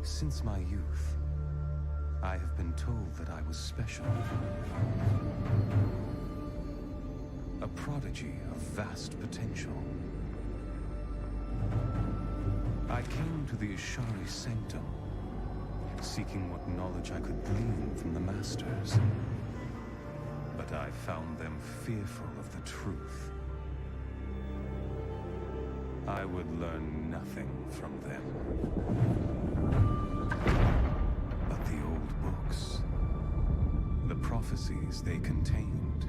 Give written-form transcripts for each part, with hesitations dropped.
Since my youth, I have been told that I was special. A prodigy of vast potential. I came to the Ishari Sanctum, seeking what knowledge I could glean from the Masters. But I found them fearful of the truth. I would learn nothing from them. But the old books, the prophecies they contained,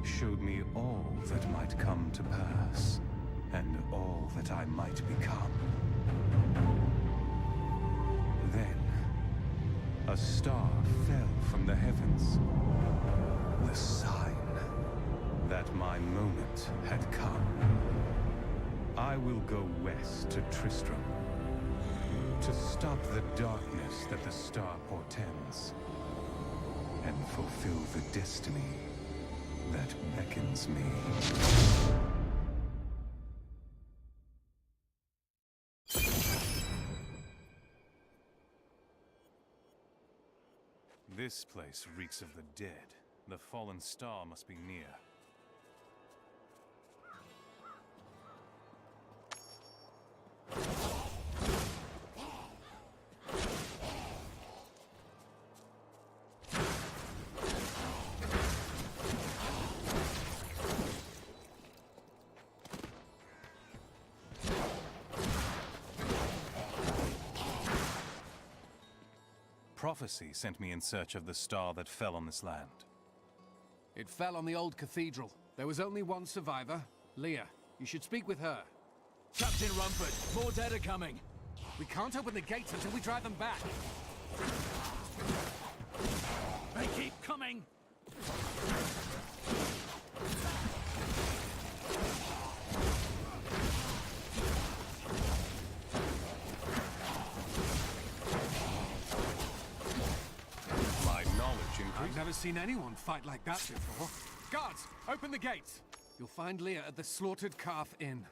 showed me all that might come to pass, and all that I might become. Then, a star fell from the heavens. The sign that my moment had come. I will go west to Tristram, to stop the darkness that the star portends, and fulfill the destiny that beckons me. This place reeks of the dead. The fallen star must be near. Prophecy sent me in search of the star that fell on this land. It fell on the old cathedral. There was only one survivor, Leah. You should speak with her. Captain Rumford, more dead are coming. We can't open the gates until we drive them back. They keep coming! I've never seen anyone fight like that before. Guards, open the gates! You'll find Leah at the Slaughtered Calf Inn.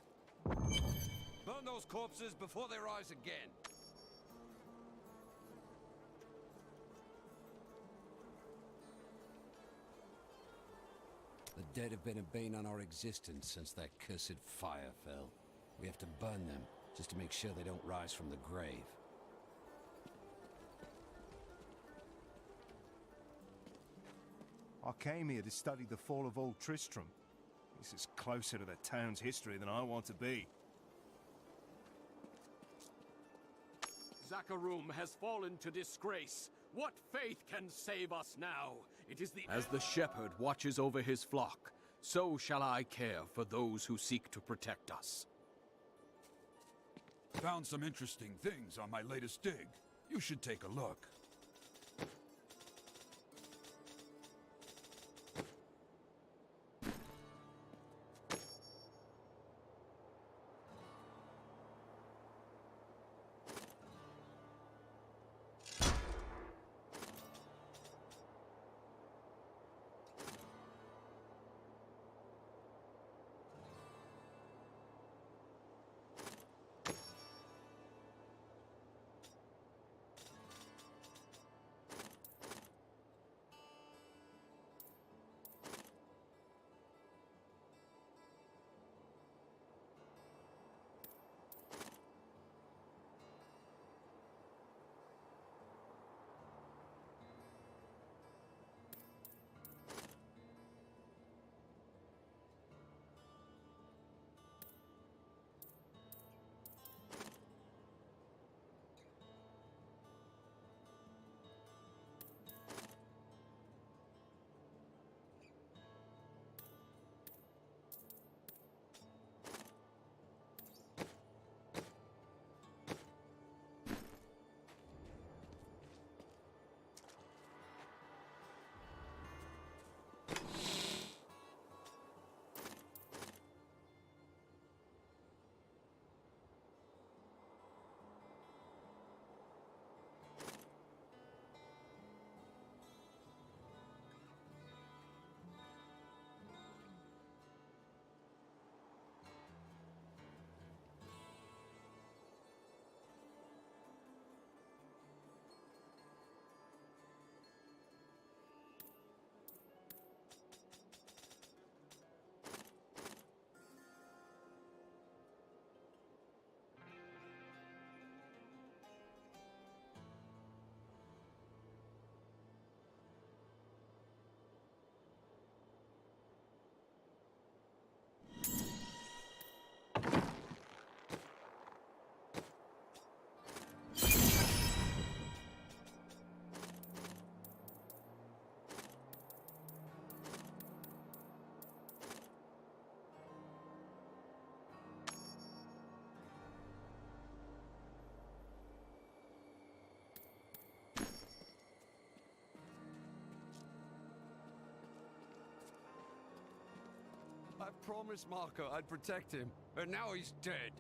Burn those corpses before they rise again. The dead have been a bane on our existence since that cursed fire fell. We have to burn them, just to make sure they don't rise from the grave. I came here to study the fall of Old Tristram. This is closer to the town's history than I want to be. Zakarum has fallen to disgrace. What faith can save us now? It is the... As the shepherd watches over his flock, so shall I care for those who seek to protect us. Found some interesting things on my latest dig. You should take a look. promised Marco I'd protect him, and now he's dead.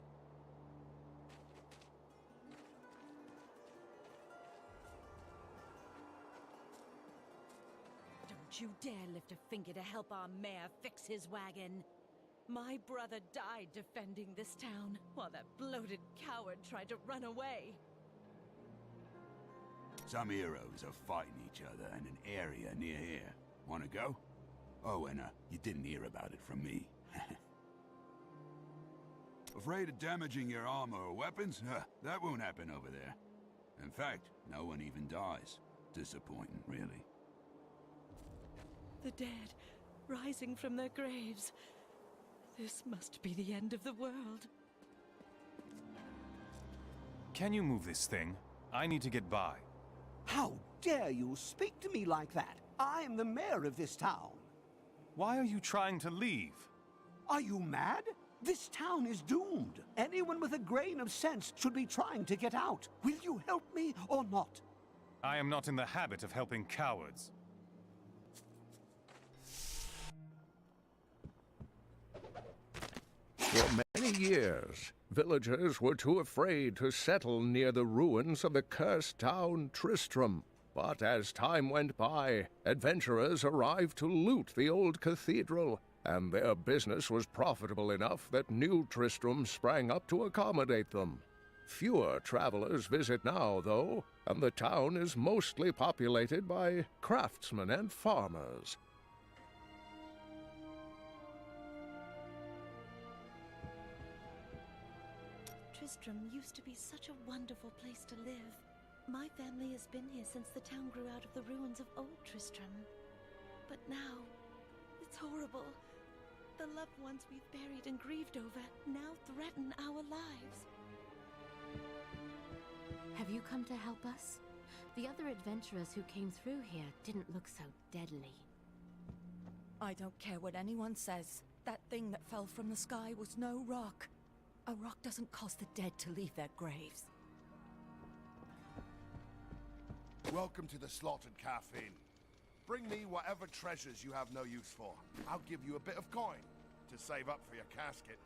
Don't you dare lift a finger to help our mayor fix his wagon. My brother died defending this town, while that bloated coward tried to run away. Some heroes are fighting each other in an area near here. Wanna go? Oh, and you didn't hear about it from me. Afraid of damaging your armor or weapons? That won't happen over there. In fact, no one even dies. Disappointing, really. The dead, rising from their graves. This must be the end of the world. Can you move this thing? I need to get by. How dare you speak to me like that? I am the mayor of this town. Why are you trying to leave? Are you mad? This town is doomed. Anyone with a grain of sense should be trying to get out. Will you help me or not? I am not in the habit of helping cowards. For many years, villagers were too afraid to settle near the ruins of the cursed town Tristram. But as time went by, adventurers arrived to loot the old cathedral, and their business was profitable enough that New Tristram sprang up to accommodate them. Fewer travelers visit now, though, and the town is mostly populated by craftsmen and farmers. Tristram used to be such a wonderful place to live. My family has been here since the town grew out of the ruins of old Tristram. But now, it's horrible. The loved ones we've buried and grieved over now threaten our lives. Have you come to help us? The other adventurers who came through here didn't look so deadly. I don't care what anyone says. That thing that fell from the sky was no rock. A rock doesn't cause the dead to leave their graves. Welcome to the Slaughtered Calf Inn. Bring me whatever treasures you have no use for. I'll give you a bit of coin to save up for your casket.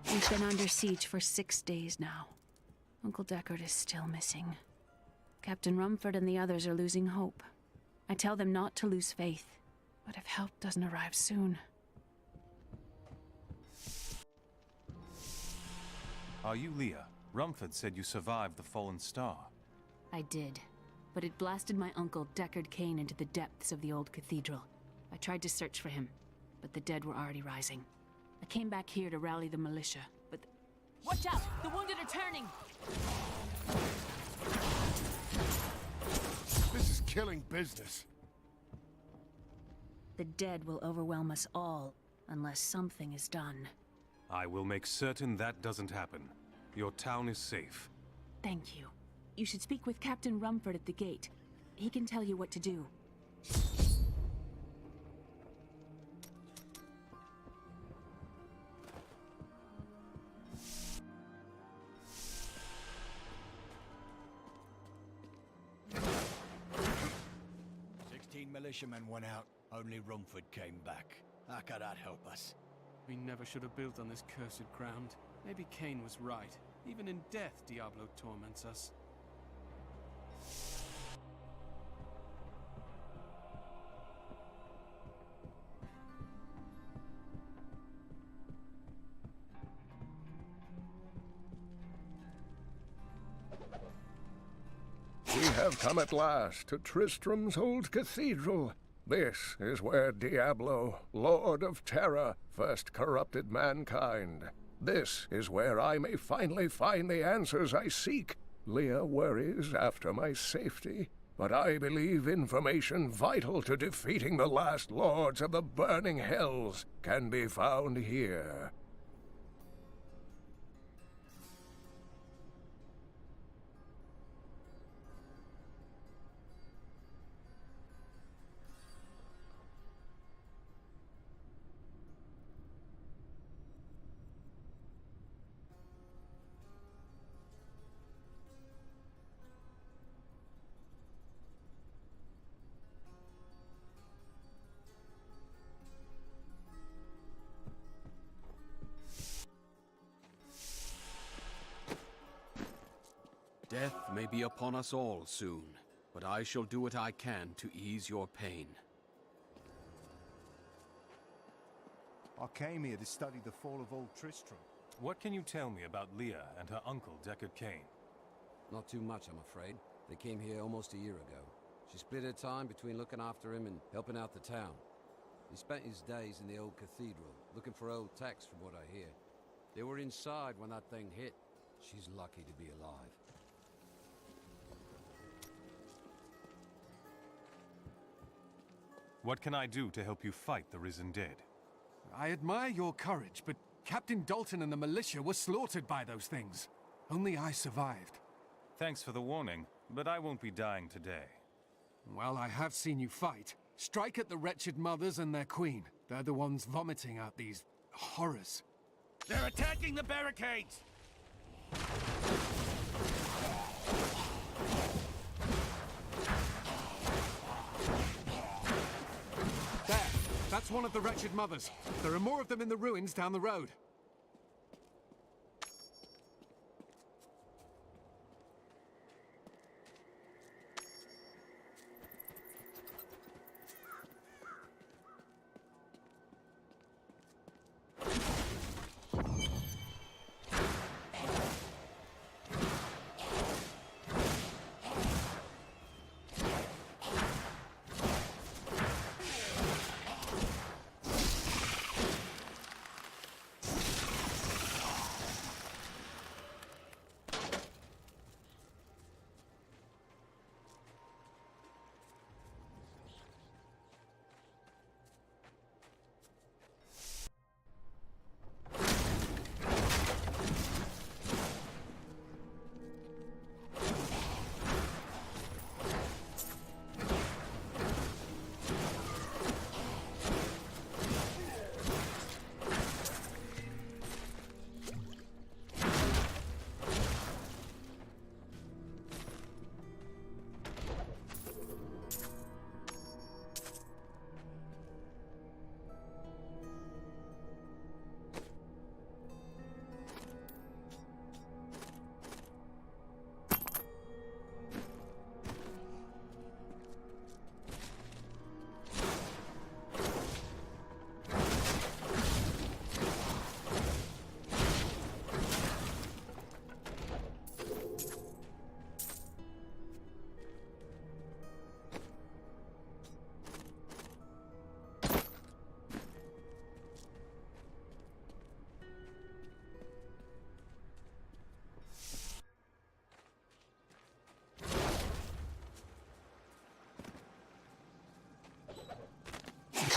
We've been under siege for 6 days now. Uncle Deckard is still missing. Captain Rumford and the others are losing hope. I tell them not to lose faith, but if help doesn't arrive soon... Are you Leah? Rumford said you survived the Fallen Star. I did, but it blasted my uncle Deckard Cain into the depths of the old cathedral. I tried to search for him, but the dead were already rising. I came back here to rally the militia, but... Watch out! The wounded are turning! This is killing business. The dead will overwhelm us all, unless something is done. I will make certain that doesn't happen. Your town is safe. Thank you. You should speak with Captain Rumford at the gate. He can tell you what to do. Militiamen went out. Only Rumford came back. How could that help us? We never should have built on this cursed ground. Maybe Cain was right. Even in death, Diablo torments us. We have come at last to Tristram's old cathedral. This is where Diablo, Lord of Terror, first corrupted mankind. This is where I may finally find the answers I seek. Leah worries after my safety, but I believe information vital to defeating the last lords of the burning hells can be found here. Death may be upon us all soon, but I shall do what I can to ease your pain. I came here to study the fall of Old Tristram. What can you tell me about Leah and her uncle, Deckard Cain? Not too much, I'm afraid. They came here almost a year ago. She split her time between looking after him and helping out the town. He spent his days in the old cathedral, looking for old texts from what I hear. They were inside when that thing hit. She's lucky to be alive. What can I do to help you fight the Risen Dead? I admire your courage, but Captain Dalton and the militia were slaughtered by those things. Only I survived. Thanks for the warning, but I won't be dying today. Well, I have seen you fight. Strike at the wretched mothers and their queen. They're the ones vomiting out these horrors. They're attacking the barricades! There! That's one of the wretched mothers. There are more of them in the ruins down the road.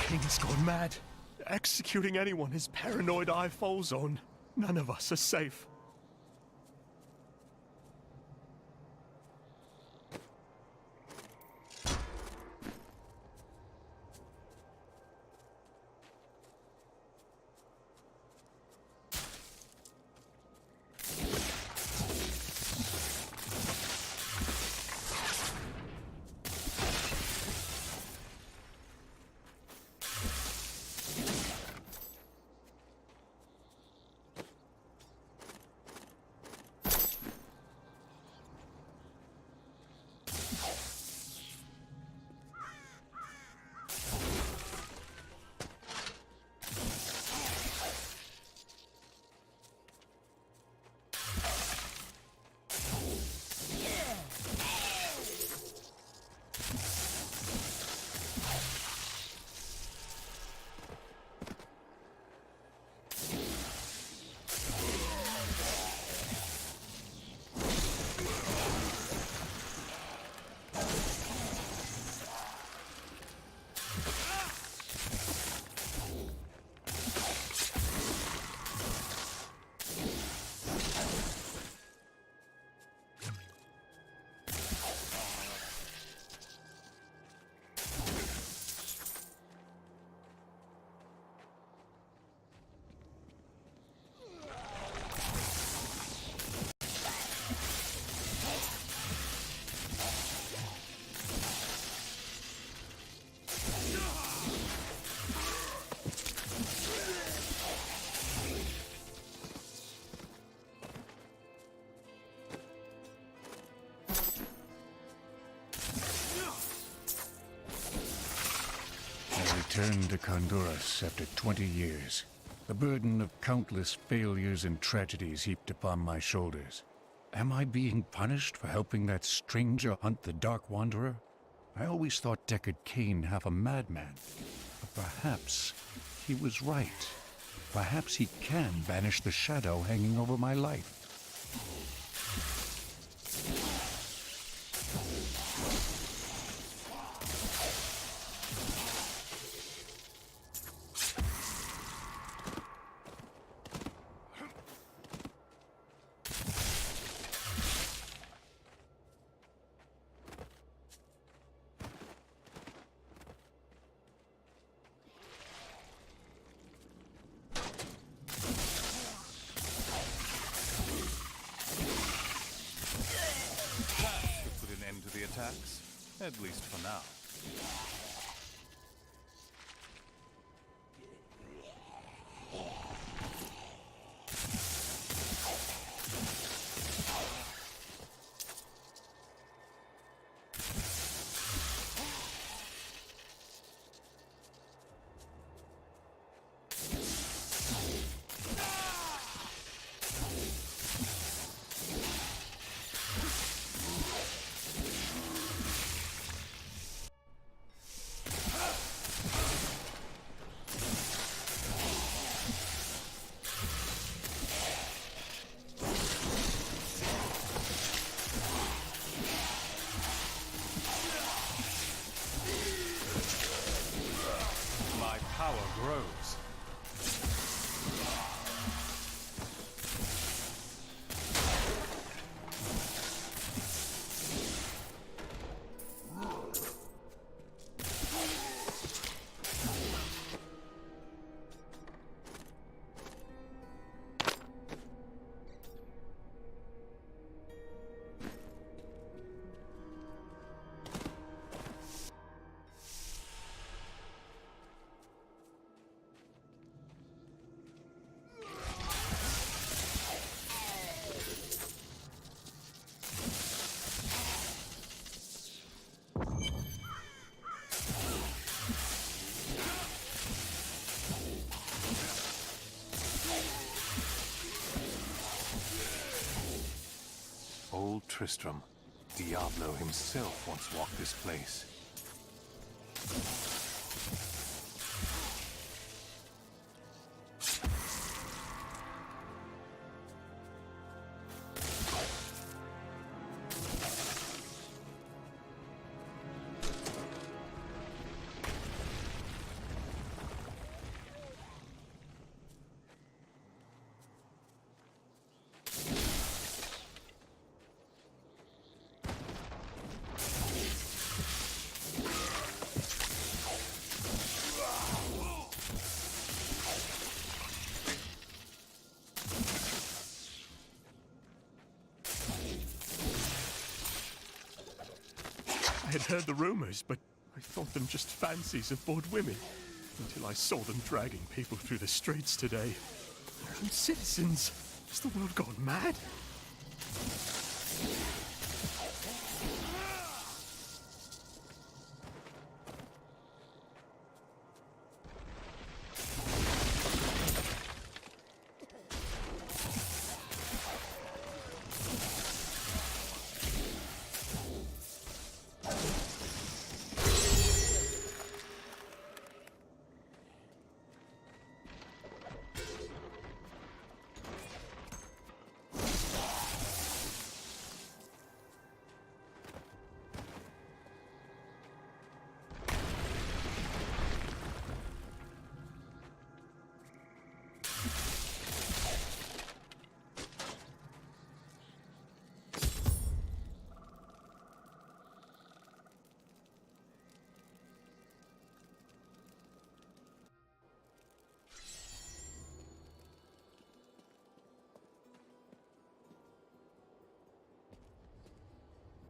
King's gone mad. Executing anyone his paranoid eye falls on. None of us are safe. returned to Honduras after 20 years. The burden of countless failures and tragedies heaped upon my shoulders. Am I being punished for helping that stranger hunt the Dark Wanderer? I always thought Deckard Cain half a madman. But perhaps he was right. Perhaps he can banish the shadow hanging over my life. At least for now. Grows. Old Tristram. Diablo himself once walked this place. I had heard the rumors, but I thought them just fancies of bored women. Until I saw them dragging people through the streets today. Their own citizens. Has the world gone mad?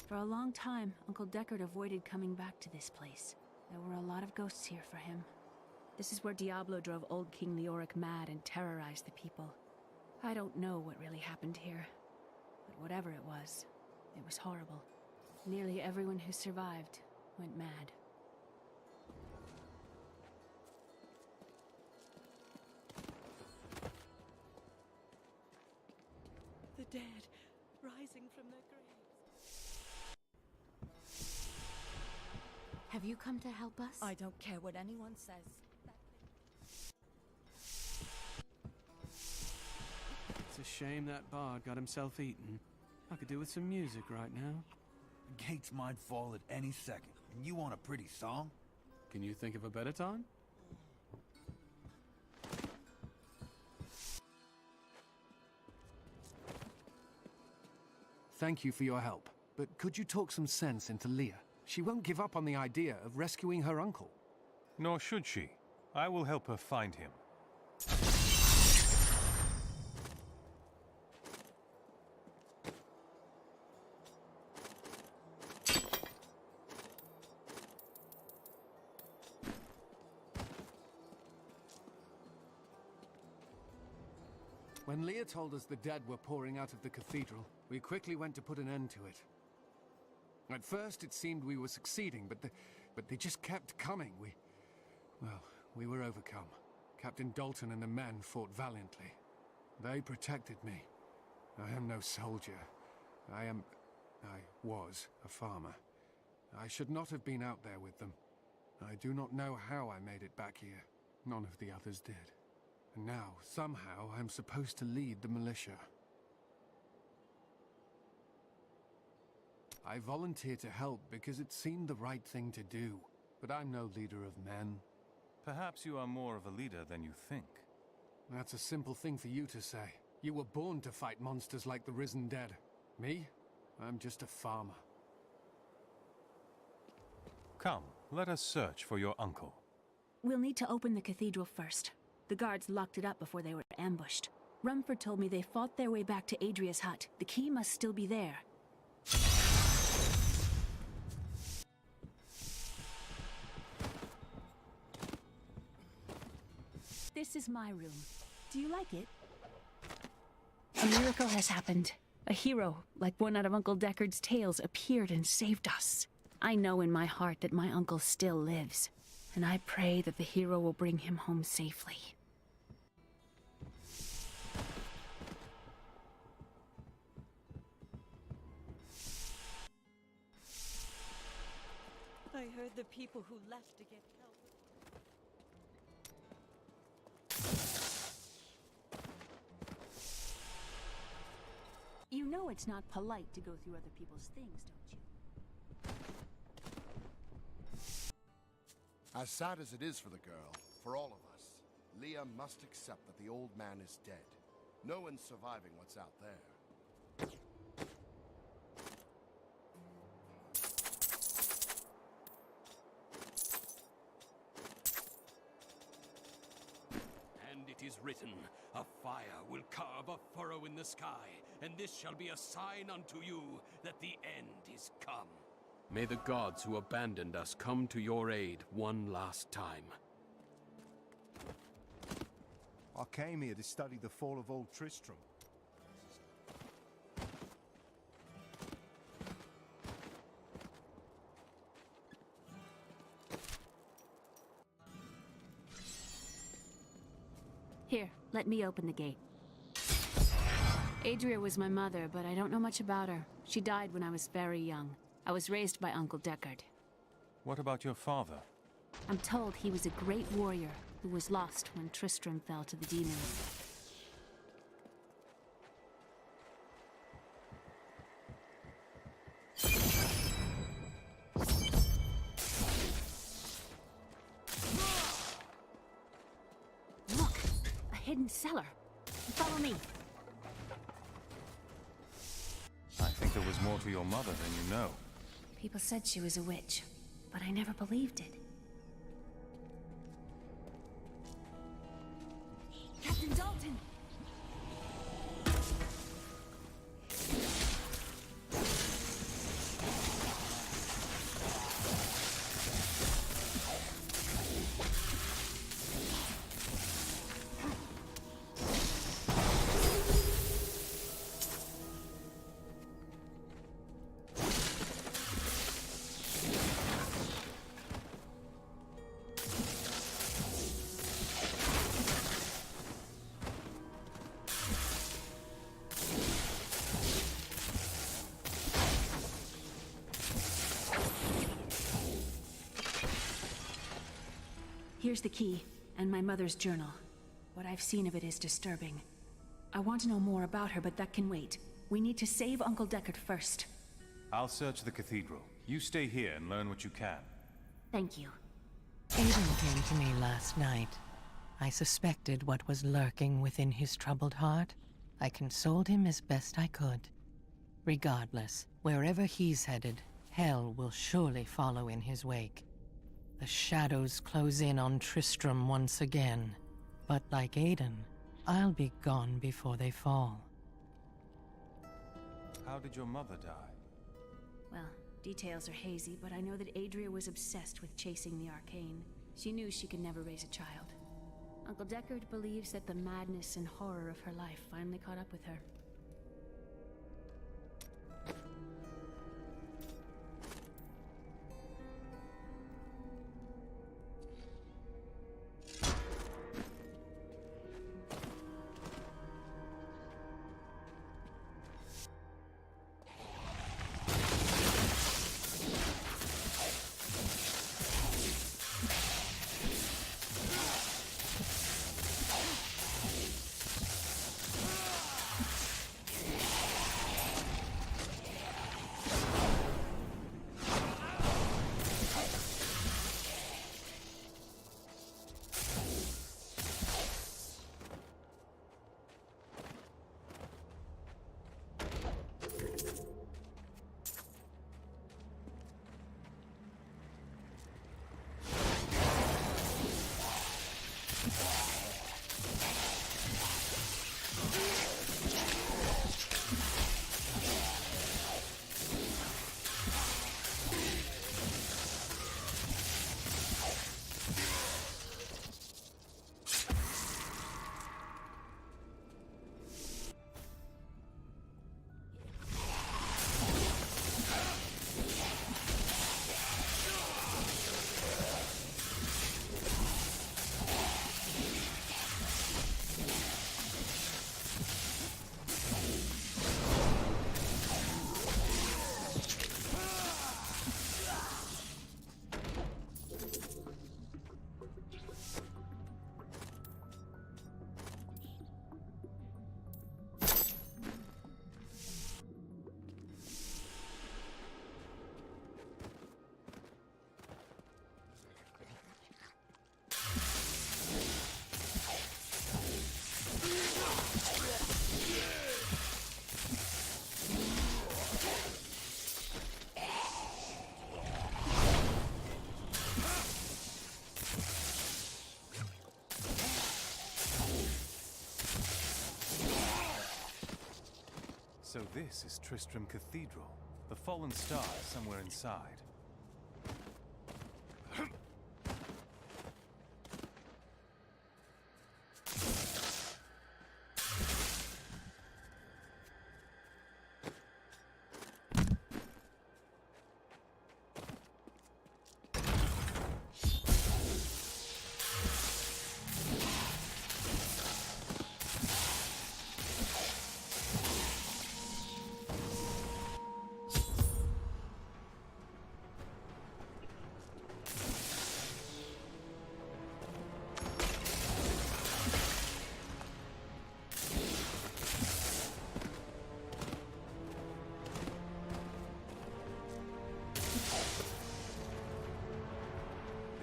For a long time, Uncle Deckard avoided coming back to this place. There were a lot of ghosts here for him. This is where Diablo drove old King Leoric mad and terrorized the people. I don't know what really happened here, but whatever it was horrible. Nearly everyone who survived went mad. dead, rising from their graves. Have you come to help us? I don't care what anyone says. It's a shame that bard got himself eaten. I could do with some music right now. The gates might fall at any second, and you want a pretty song? Can you think of a better time? Thank you for your help, but could you talk some sense into Leah? She won't give up on the idea of rescuing her uncle. Nor should she. I will help her find him. When Leah told us the dead were pouring out of the cathedral, we quickly went to put an end to it. At first, it seemed we were succeeding, but they just kept coming. We were overcome. Captain Dalton and the men fought valiantly. They protected me. I am no soldier. I was a farmer. I should not have been out there with them. I do not know how I made it back here. None of the others did. And now, somehow, I'm supposed to lead the militia. I volunteered to help because it seemed the right thing to do, but I'm no leader of men. Perhaps you are more of a leader than you think. That's a simple thing for you to say. You were born to fight monsters like the risen dead. Me? I'm just a farmer. Come, let us search for your uncle. We'll need to open the cathedral first. The guards locked it up before they were ambushed. Rumford told me they fought their way back to Adria's hut. The key must still be there. This is my room. Do you like it? A miracle has happened. A hero, like one out of Uncle Deckard's tales, appeared and saved us. I know in my heart that my uncle still lives, and I pray that the hero will bring him home safely. I heard the people who left to get help. You know it's not polite to go through other people's things, don't you? As sad as it is for the girl, for all of us, Leah must accept that the old man is dead. No one's surviving what's out there. And it is written, a fire will carve a furrow in the sky, and this shall be a sign unto you that the end is come. May the gods who abandoned us come to your aid one last time. I came here to study the fall of Old Tristram. Here, let me open the gate. Adria was my mother, but I don't know much about her. She died when I was very young. I was raised by Uncle Deckard. What about your father? I'm told he was a great warrior who was lost when Tristram fell to the demons. Look! A hidden cellar. Follow me. I think there was more to your mother than you know. People said she was a witch, but I never believed it. Captain Dalton! Here's the key, and my mother's journal. What I've seen of it is disturbing. I want to know more about her, but that can wait. We need to save Uncle Deckard first. I'll search the cathedral. You stay here and learn what you can. Thank you. Aiden came to me last night. I suspected what was lurking within his troubled heart. I consoled him as best I could. Regardless, wherever he's headed, hell will surely follow in his wake. The shadows close in on Tristram once again. But like Aiden, I'll be gone before they fall. How did your mother die? Well, details are hazy, but I know that Adria was obsessed with chasing the arcane. She knew she could never raise a child. Uncle Deckard believes that the madness and horror of her life finally caught up with her. So this is Tristram Cathedral. The fallen star is somewhere inside.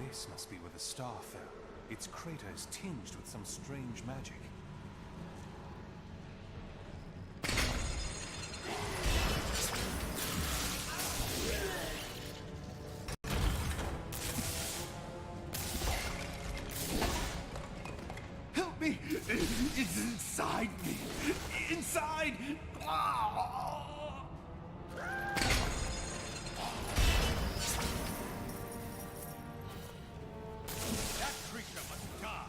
This must be where the star fell. Its crater is tinged with some strange magic. Help me! It's inside me! Inside! That creature must die!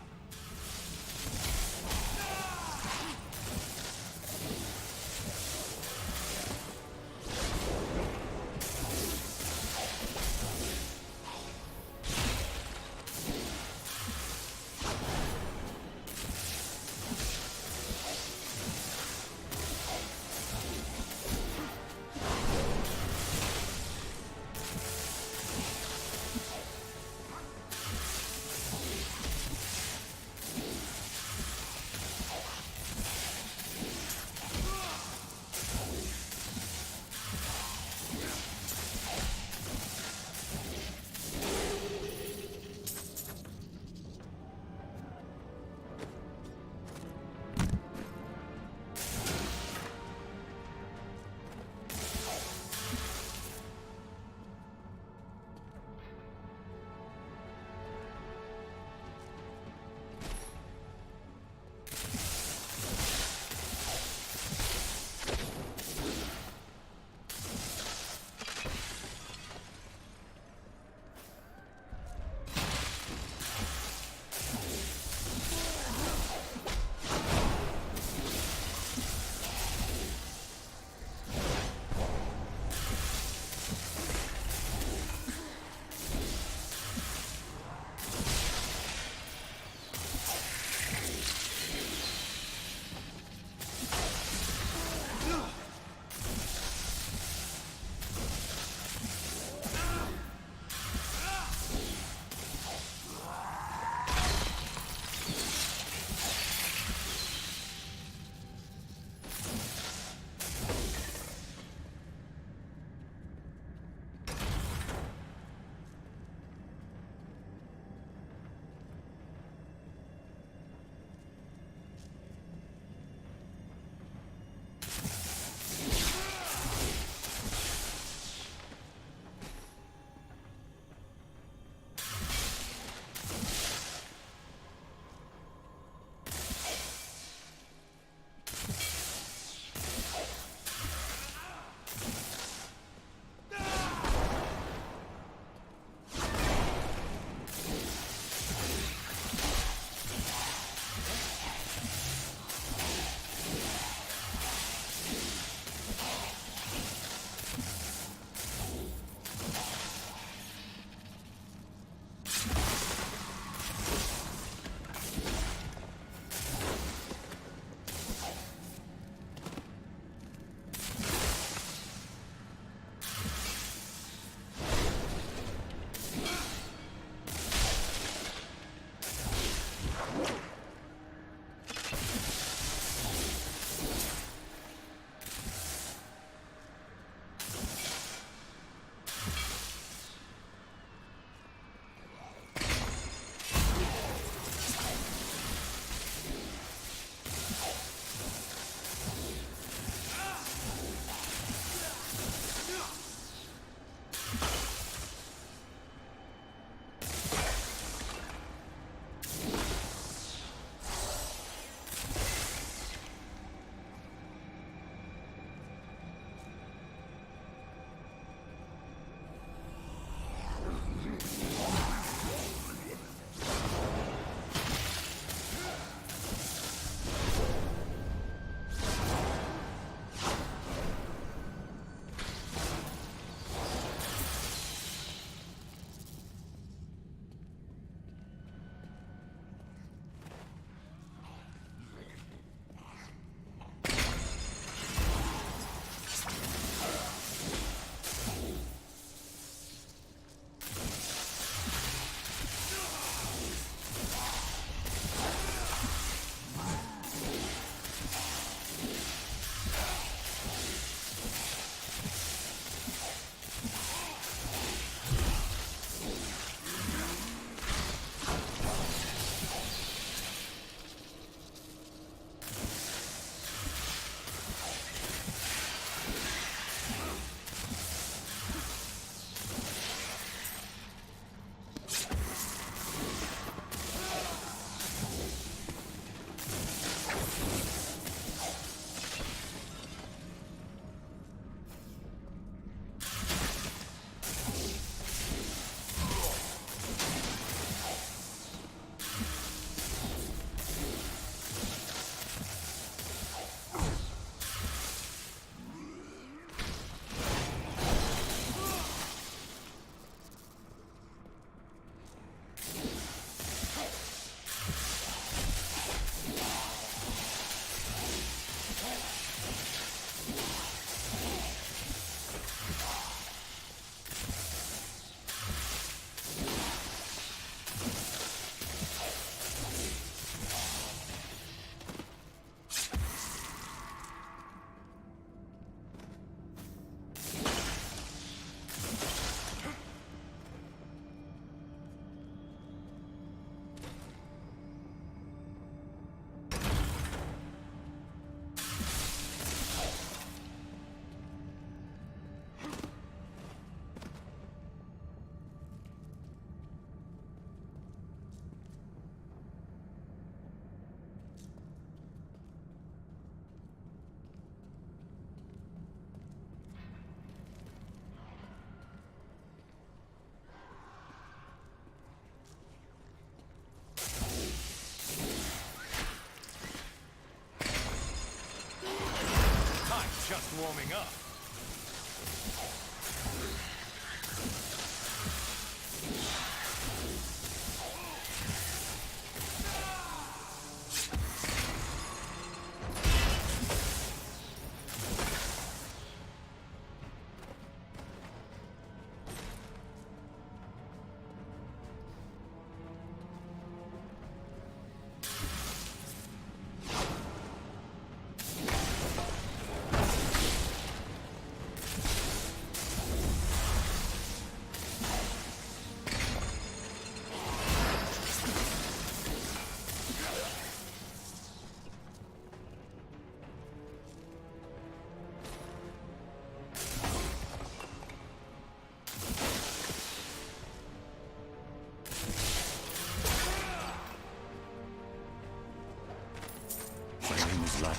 I'm just warming up.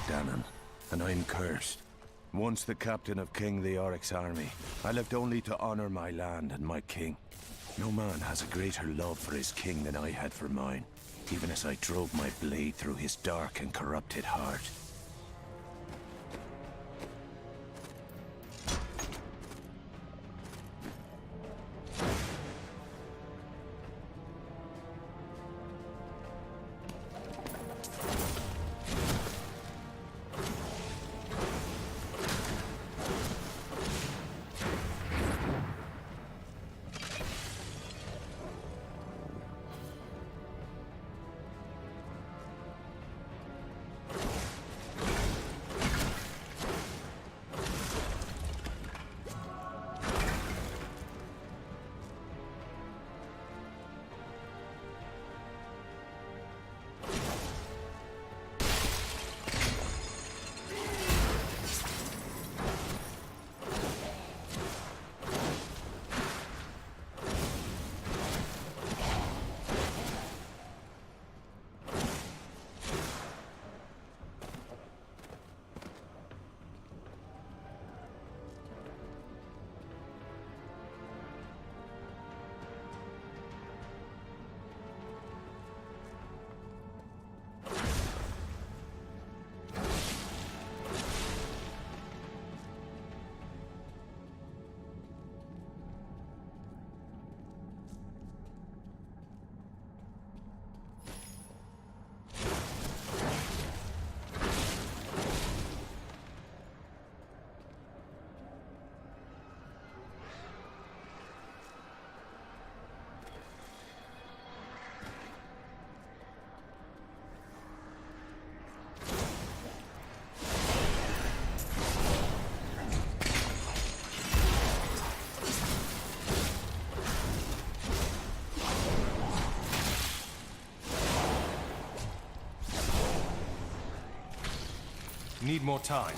Dannon, and I'm cursed. Once the captain of King Leoric's army, I lived only to honor my land and my king. No man has a greater love for his king than I had for mine, even as I drove my blade through his dark and corrupted heart. Need more time.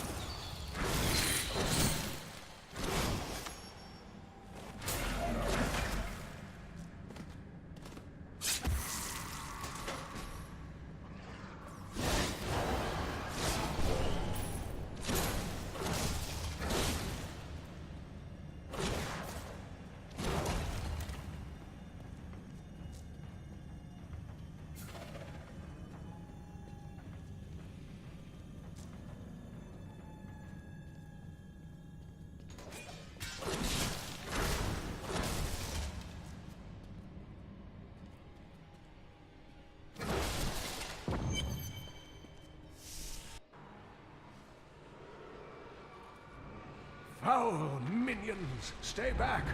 Foul minions, stay back!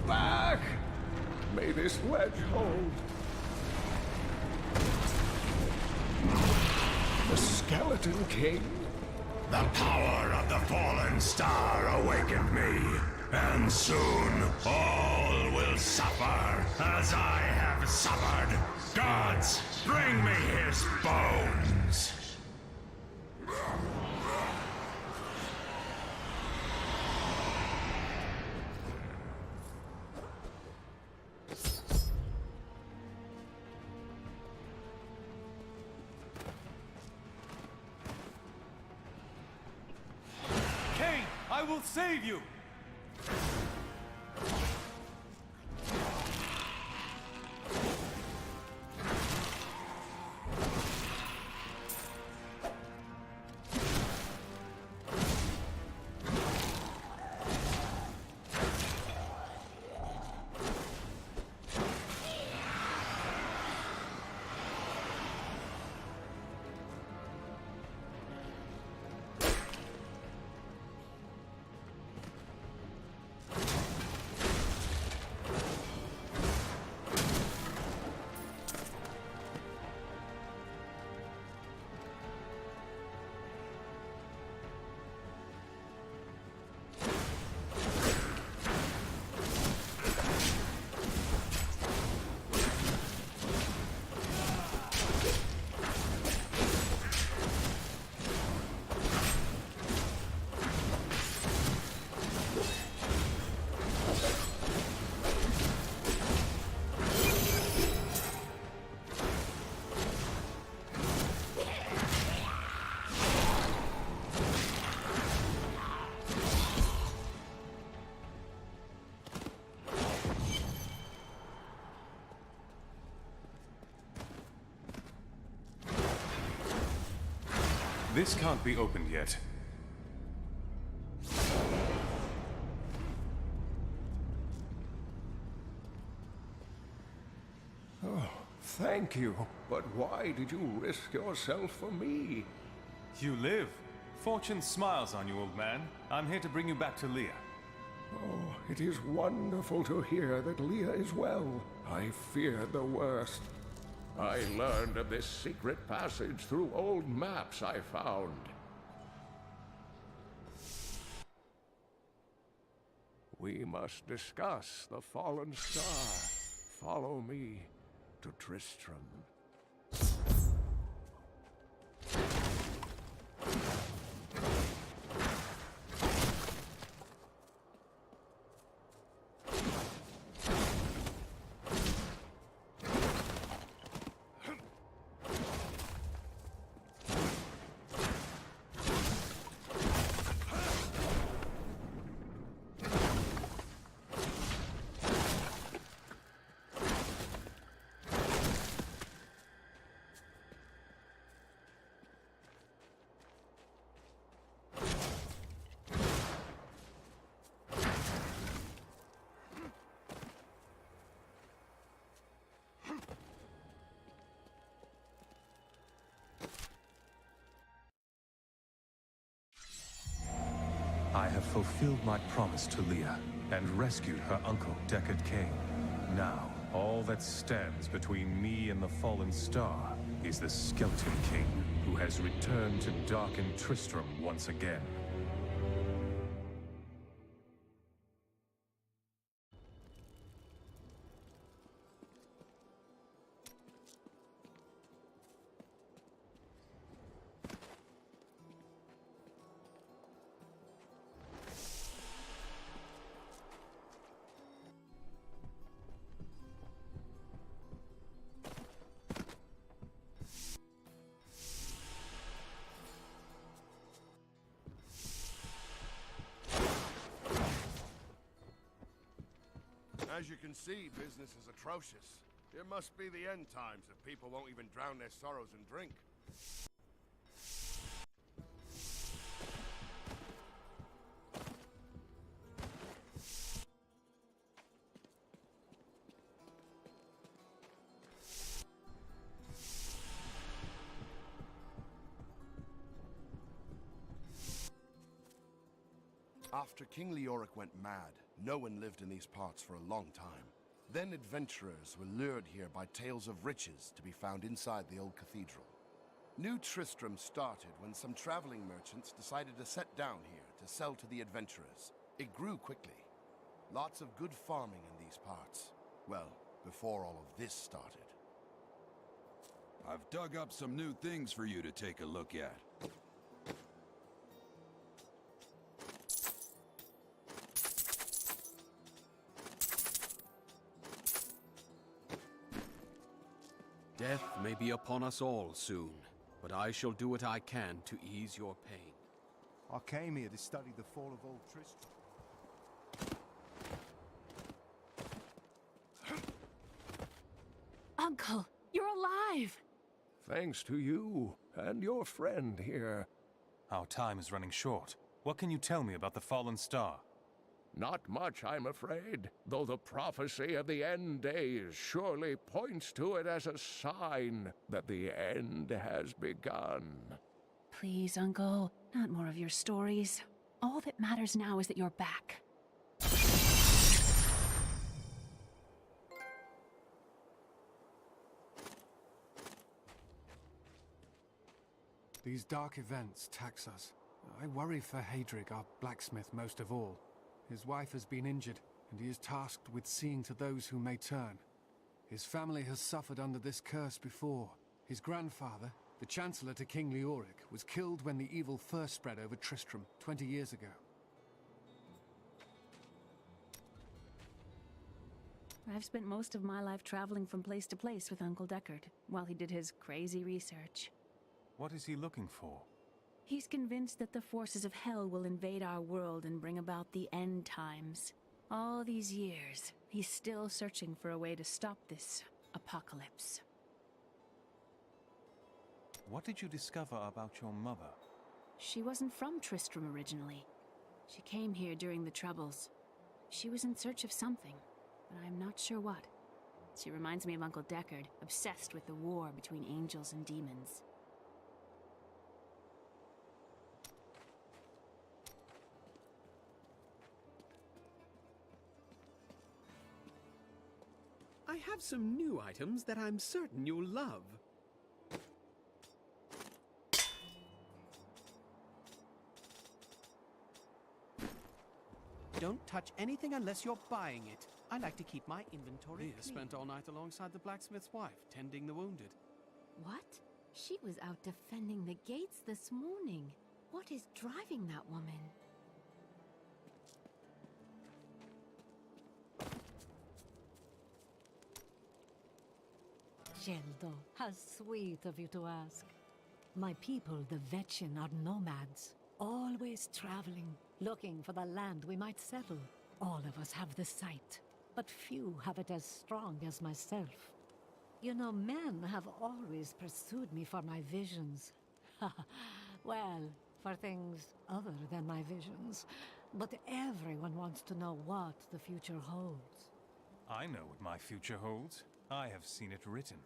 Back! May this wedge hold. The Skeleton King? The power of the fallen star awakened me, and soon all will suffer as I have suffered. Gods, bring me his bones! I will save you! This can't be opened yet. Oh, thank you. But why did you risk yourself for me? You live. Fortune smiles on you, old man. I'm here to bring you back to Leah. Oh, it is wonderful to hear that Leah is well. I feared the worst. I learned of this secret passage through old maps I found. We must discuss the fallen star. Follow me to Tristram. I have fulfilled my promise to Leah and rescued her uncle, Deckard Cain. Now, all that stands between me and the fallen star is the Skeleton King, who has returned to darken Tristram once again. As you can see, business is atrocious. It must be the end times if people won't even drown their sorrows in drink. After King Leoric went mad, no one lived in these parts for a long time. Then adventurers were lured here by tales of riches to be found inside the old cathedral. New Tristram started when some traveling merchants decided to set down here to sell to the adventurers. It grew quickly. Lots of good farming in these parts. Well, before all of this started. I've dug up some new things for you to take a look at. Death may be upon us all soon, but I shall do what I can to ease your pain. I came here to study the fall of old Tristram. Uncle, you're alive! Thanks to you and your friend here. Our time is running short. What can you tell me about the fallen star? Not much, I'm afraid, though the prophecy of the end days surely points to it as a sign that the end has begun. Please, Uncle, not more of your stories. All that matters now is that you're back. These dark events tax us. I worry for Hadrig, our blacksmith, most of all. His wife has been injured, and he is tasked with seeing to those who may turn. His family has suffered under this curse before. His grandfather, the Chancellor to King Leoric, was killed when the evil first spread over Tristram 20 years ago. I've spent most of my life traveling from place to place with Uncle Deckard, while he did his crazy research. What is he looking for? He's convinced that the forces of hell will invade our world and bring about the end times. All these years, he's still searching for a way to stop this apocalypse. What did you discover about your mother? She wasn't from Tristram originally. She came here during the Troubles. She was in search of something, but I'm not sure what. She reminds me of Uncle Deckard, obsessed with the war between angels and demons. I have some new items that I'm certain you'll love. Don't touch anything unless you're buying it. I like to keep my inventory Leah clean. spent all night alongside the blacksmith's wife, tending the wounded. What? She was out defending the gates this morning. What is driving that woman? Geldo, how sweet of you to ask. My people, the Vetchin, are nomads, always traveling, looking for the land we might settle. All of us have the sight, but few have it as strong as myself. You know, men have always pursued me for my visions. Well, for things other than my visions. But everyone wants to know what the future holds. I know what my future holds. I have seen it written.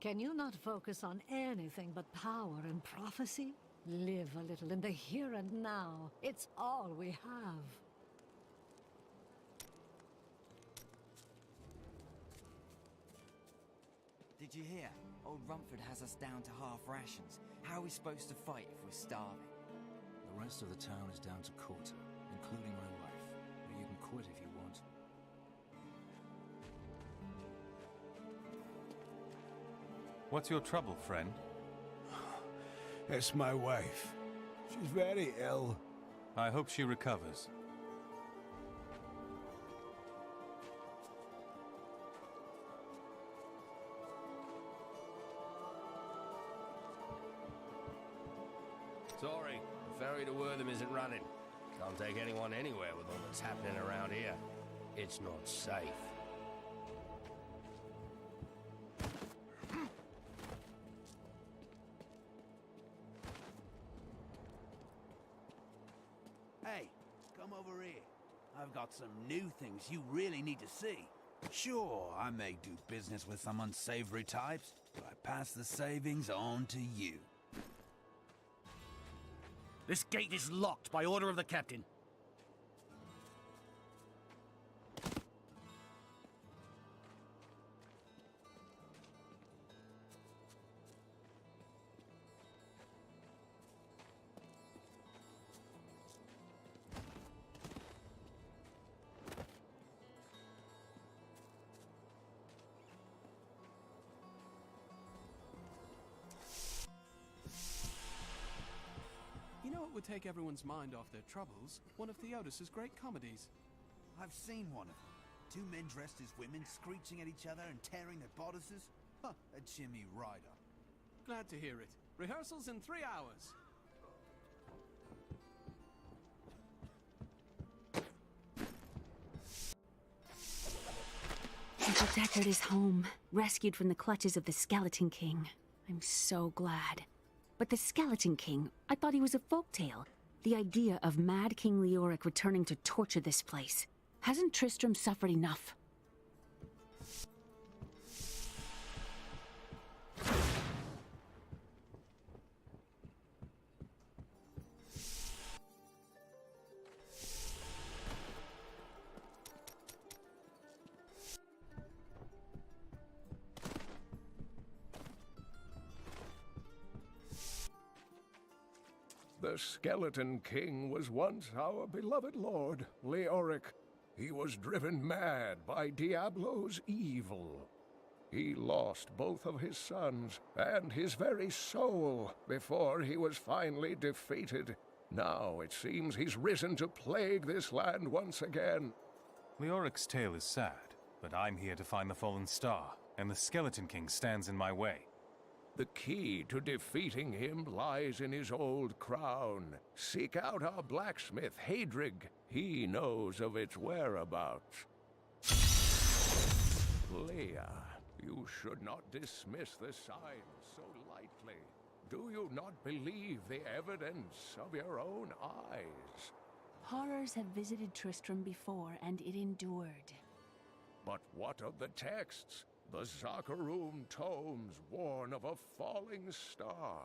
Can you not focus on anything but power and prophecy? Live a little in the here and now. It's all we have. Did you hear? Old Rumford has us down to half rations. How are we supposed to fight if we're starving? The rest of the town is down to quarter, including my wife. But you can quit if you want. What's your trouble, friend? It's my wife. She's very ill. I hope she recovers. Sorry, the ferry to Wortham isn't running. Can't take anyone anywhere with all that's happening around here. It's not safe. Hey, come over here. I've got some new things you really need to see. Sure, I may do business with some unsavory types, but I pass the savings on to you. This gate is locked by order of the captain. You know what would take everyone's mind off their troubles? One of Theodos's great comedies. I've seen one of them. Two men dressed as women screeching at each other and tearing their bodices. Huh, a Jimmy Ryder. Glad to hear it. Rehearsals in 3 hours. Uncle Deckard is home, rescued from the clutches of the Skeleton King. I'm so glad. But the Skeleton King, I thought he was a folktale. The idea of Mad King Leoric returning to torture this place. Hasn't Tristram suffered enough? The Skeleton King was once our beloved lord, Leoric. He was driven mad by Diablo's evil. He lost both of his sons and his very soul before he was finally defeated. Now it seems he's risen to plague this land once again. Leoric's tale is sad, but I'm here to find the fallen star, and the Skeleton King stands in my way. The key to defeating him lies in his old crown. Seek out our blacksmith, Hadrig. He knows of its whereabouts. Leah, you should not dismiss the signs so lightly. Do you not believe the evidence of your own eyes? Horrors have visited Tristram before, and it endured. But what of the texts? The Zakarum tomes warn of a falling star.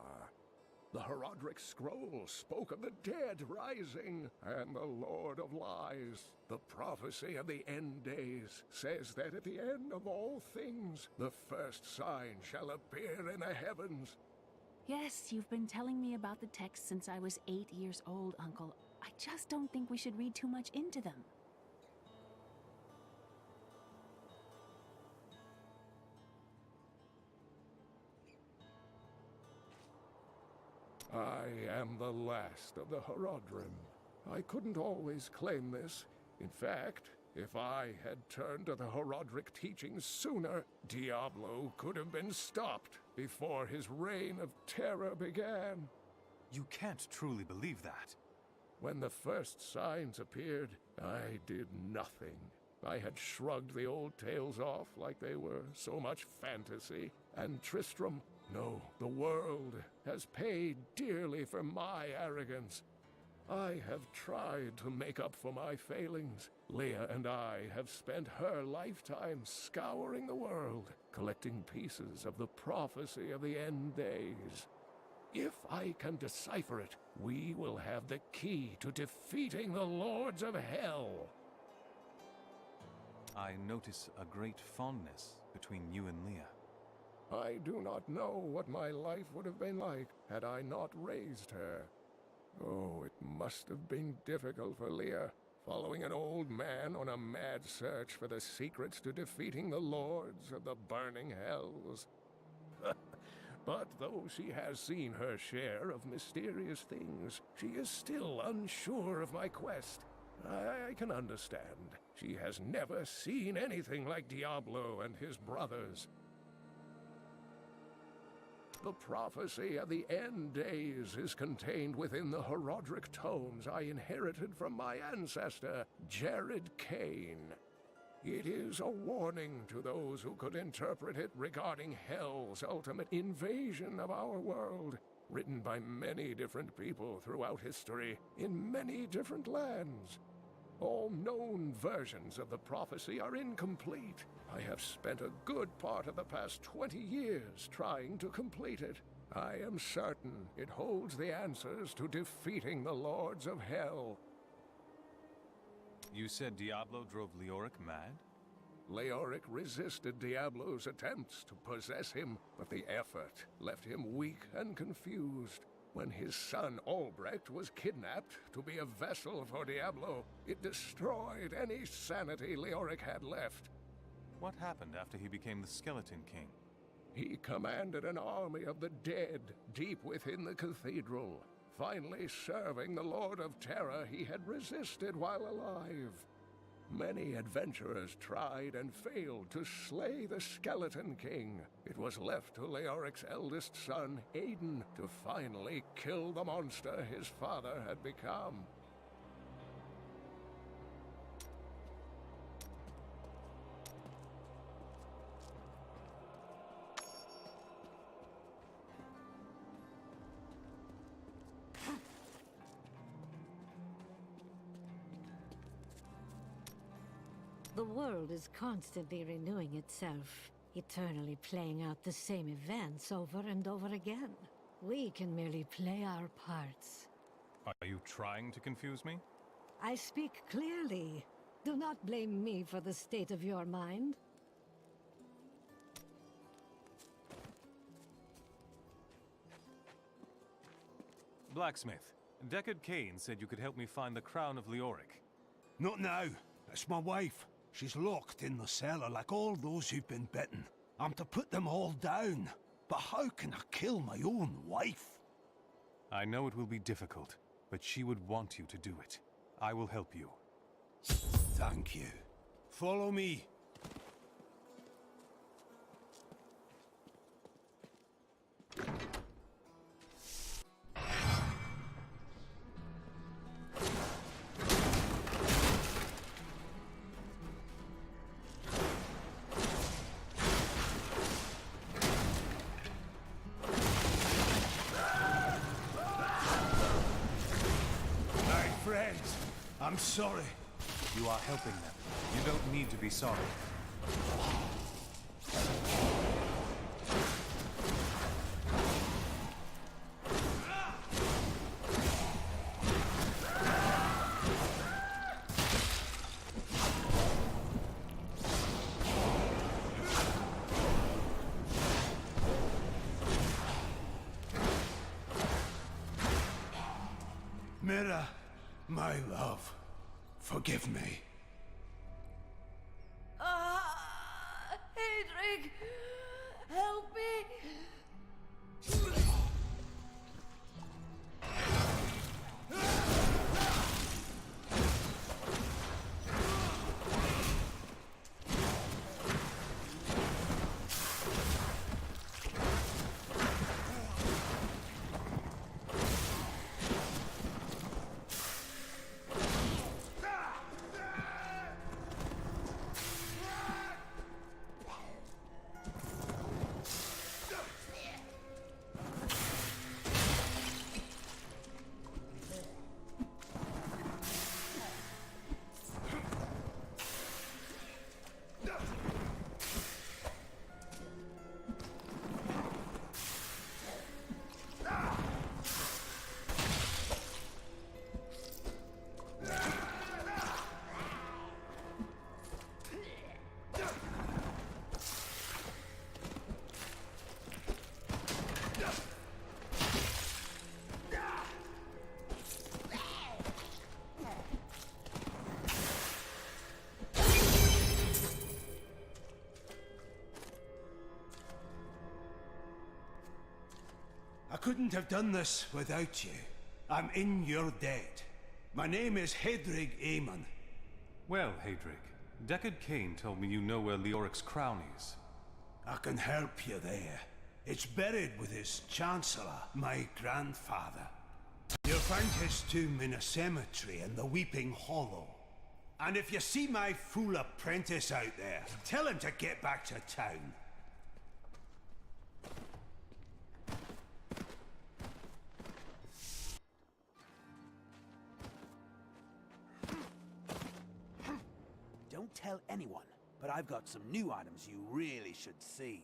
The Horodric scroll spoke of the dead rising, and the Lord of Lies, the prophecy of the end days, says that at the end of all things, the first sign shall appear in the heavens. Yes, you've been telling me about the texts since I was 8 years old, Uncle. I just don't think we should read too much into them. I am the last of the Horodrim. I couldn't always claim this. In fact, if I had turned to the Horodric teachings sooner, Diablo could have been stopped before his reign of terror began. You can't truly believe that. When the first signs appeared, I did nothing. I had shrugged the old tales off like they were so much fantasy, and Tristram, no, the world, has paid dearly for my arrogance. I have tried to make up for my failings. Leah and I have spent her lifetime scouring the world, collecting pieces of the prophecy of the end days. If I can decipher it, we will have the key to defeating the Lords of Hell. I notice a great fondness between you and Leah. I do not know what my life would have been like had I not raised her. Oh, it must have been difficult for Leah, following an old man on a mad search for the secrets to defeating the Lords of the Burning Hells. But though she has seen her share of mysterious things, she is still unsure of my quest. I can understand. She has never seen anything like Diablo and his brothers. The prophecy of the end days is contained within the Horodric tomes I inherited from my ancestor, Jared Kane. It is a warning to those who could interpret it regarding Hell's ultimate invasion of our world, written by many different people throughout history, in many different lands. All known versions of the prophecy are incomplete. I have spent a good part of the past 20 years trying to complete it. I am certain it holds the answers to defeating the Lords of Hell. You said Diablo drove Leoric mad? Leoric resisted Diablo's attempts to possess him, but the effort left him weak and confused. When his son Albrecht was kidnapped to be a vessel for Diablo, it destroyed any sanity Leoric had left. What happened after he became the Skeleton King? He commanded an army of the dead deep within the cathedral, finally serving the Lord of Terror he had resisted while alive. Many adventurers tried and failed to slay the Skeleton King. It was left to Leoric's eldest son, Aiden, to finally kill the monster his father had become. The world is constantly renewing itself, eternally playing out the same events over and over again. We can merely play our parts. Are you trying to confuse me? I speak clearly. Do not blame me for the state of your mind. Blacksmith, Deckard Cain said you could help me find the crown of Leoric. Not now. It's my wife. She's locked in the cellar like all those who've been bitten. I'm to put them all down. But how can I kill my own wife? I know it will be difficult, but she would want you to do it. I will help you. Thank you. Follow me. friends. I'm sorry. You are helping them. You don't need to be sorry. Mira, my love, forgive me. Hedrig! Help me! I couldn't have done this without you. I'm in your debt. My name is Hedrig Aemon. Well, Hedrig, Deckard Cain told me you know where Leoric's crown is. I can help you there. It's buried with his Chancellor, my grandfather. You'll find his tomb in a cemetery in the Weeping Hollow. And if you see my fool apprentice out there, tell him to get back to town. Don't tell anyone, but I've got some new items you really should see.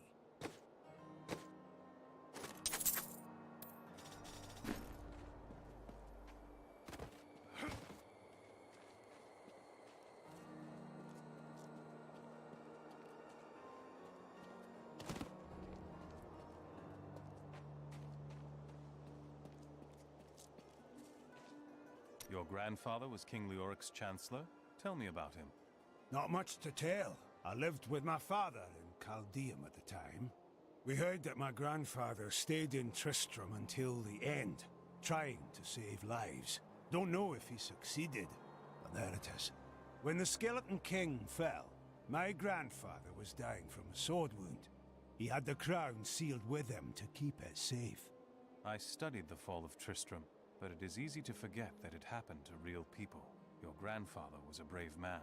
Your grandfather was King Leoric's Chancellor? Tell me about him. Not much to tell. I lived with my father in Caldeum at the time. We heard that my grandfather stayed in Tristram until the end, trying to save lives. Don't know if he succeeded, but there it is. When the Skeleton King fell, my grandfather was dying from a sword wound. He had the crown sealed with him to keep it safe. I studied the fall of Tristram, but it is easy to forget that it happened to real people. Your grandfather was a brave man.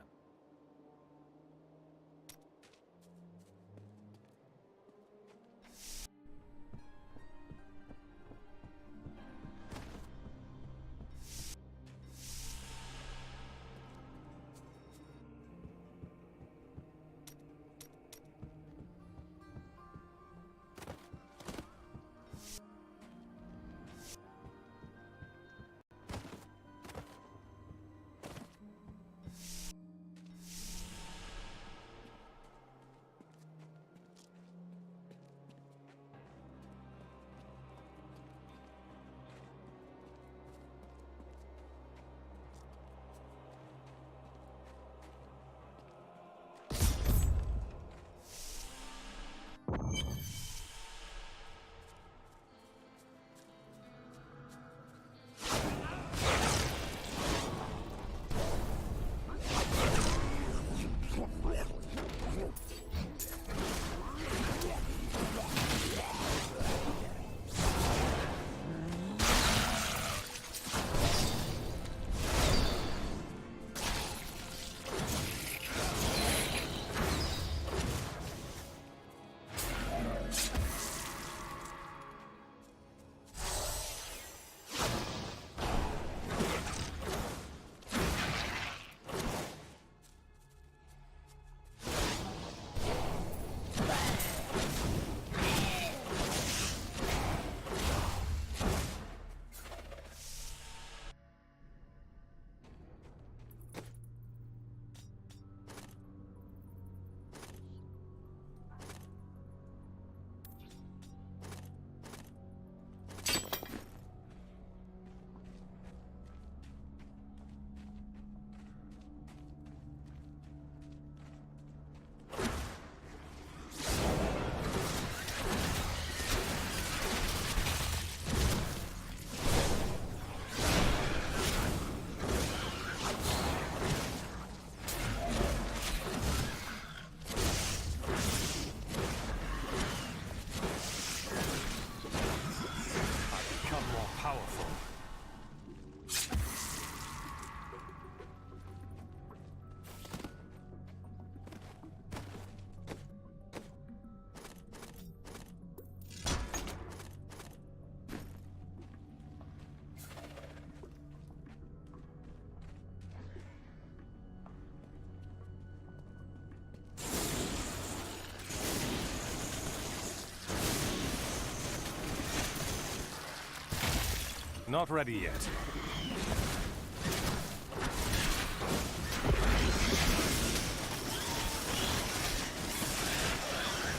Not ready yet.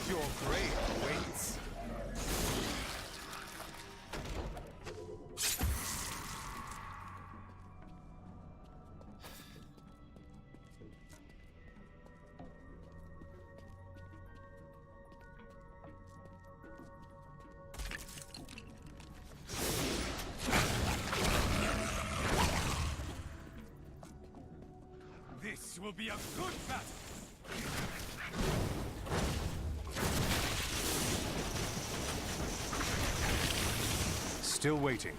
Your grave awaits. This will be a good battle! Still waiting.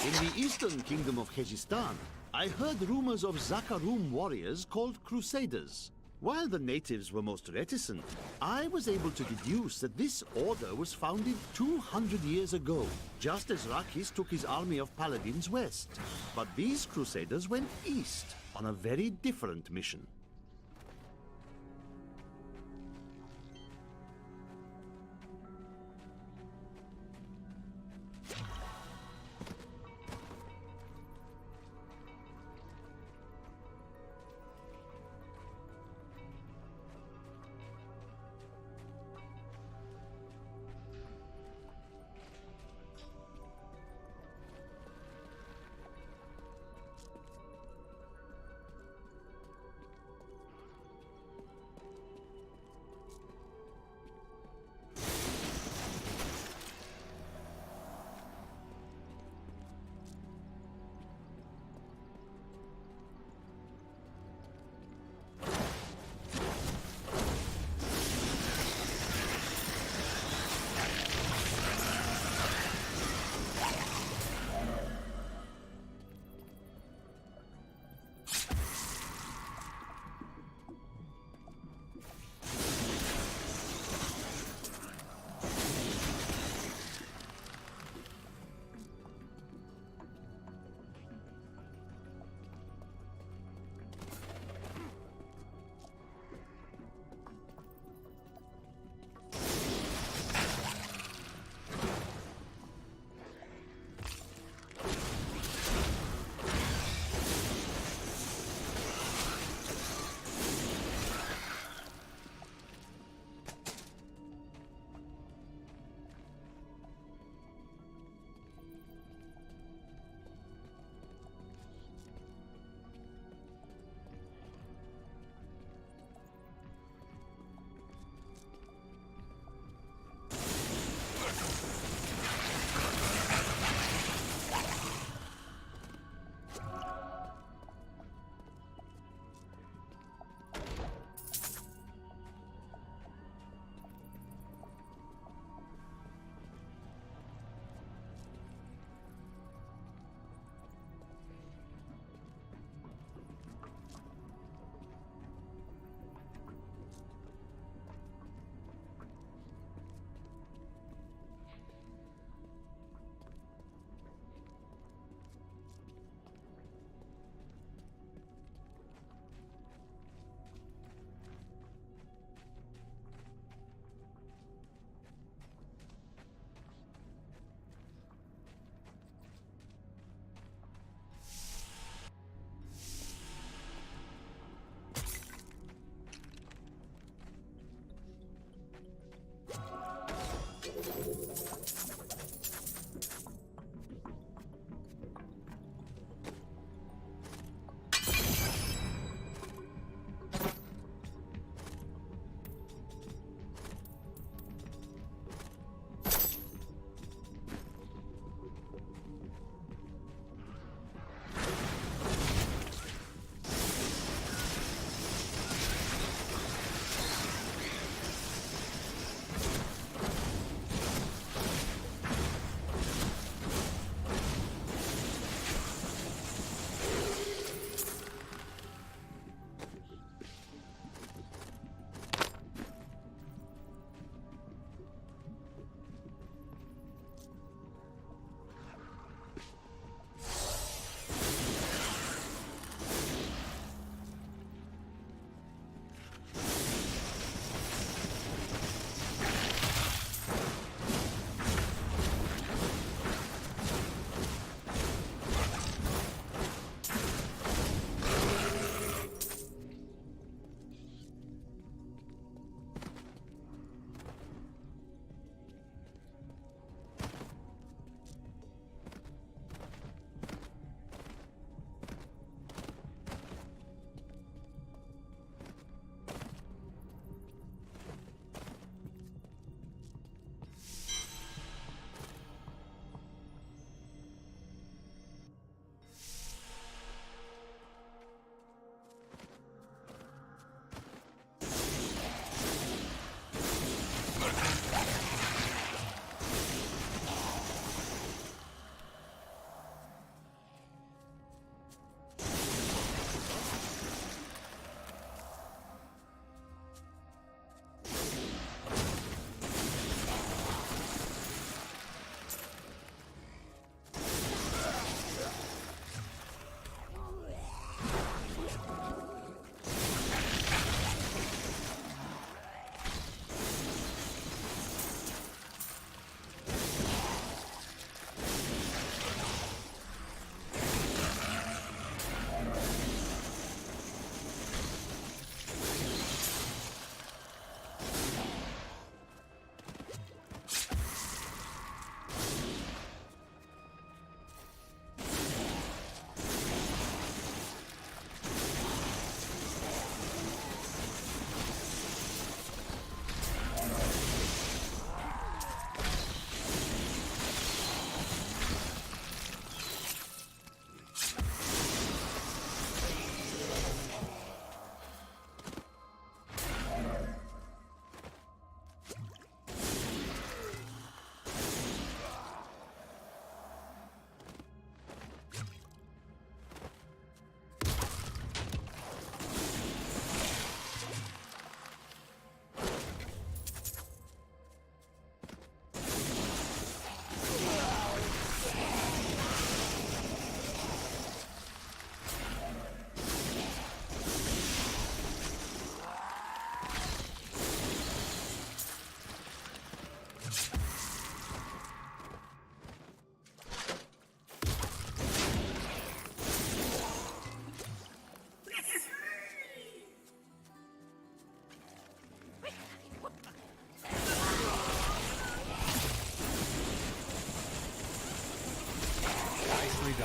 In the eastern kingdom of Khejistan, I heard rumors of Zakarum warriors called Crusaders. While the natives were most reticent, I was able to deduce that this order was founded 200 years ago, just as Rakis took his army of paladins west. But these Crusaders went east on a very different mission.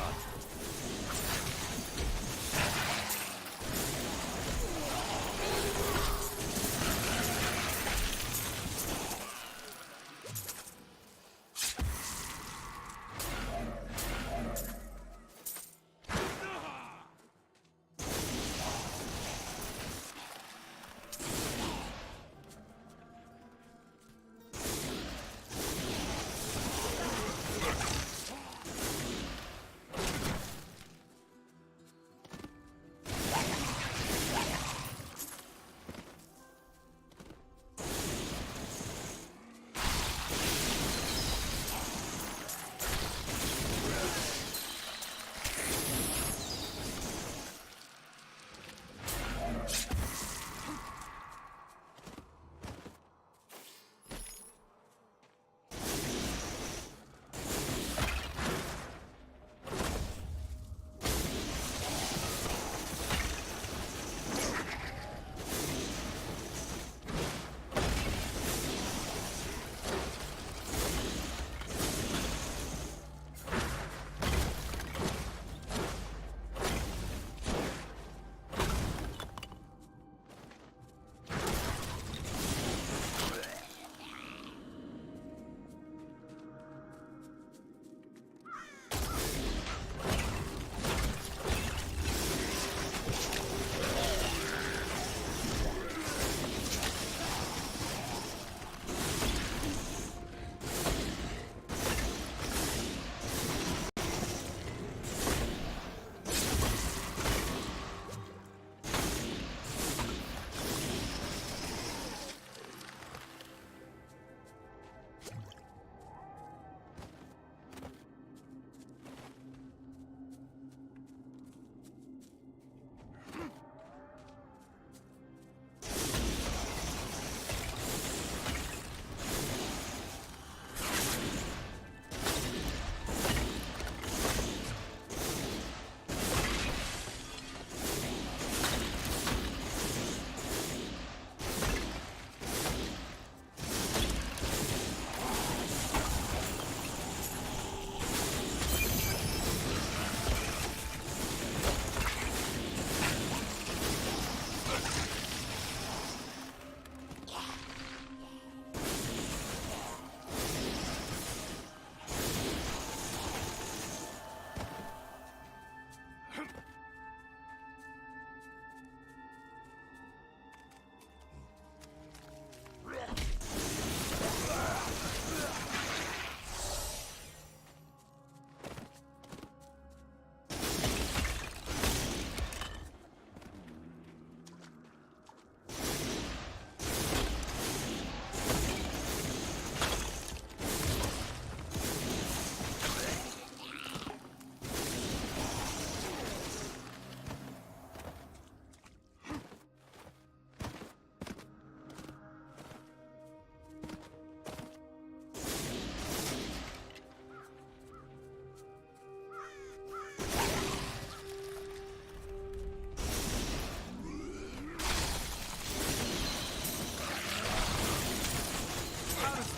shot.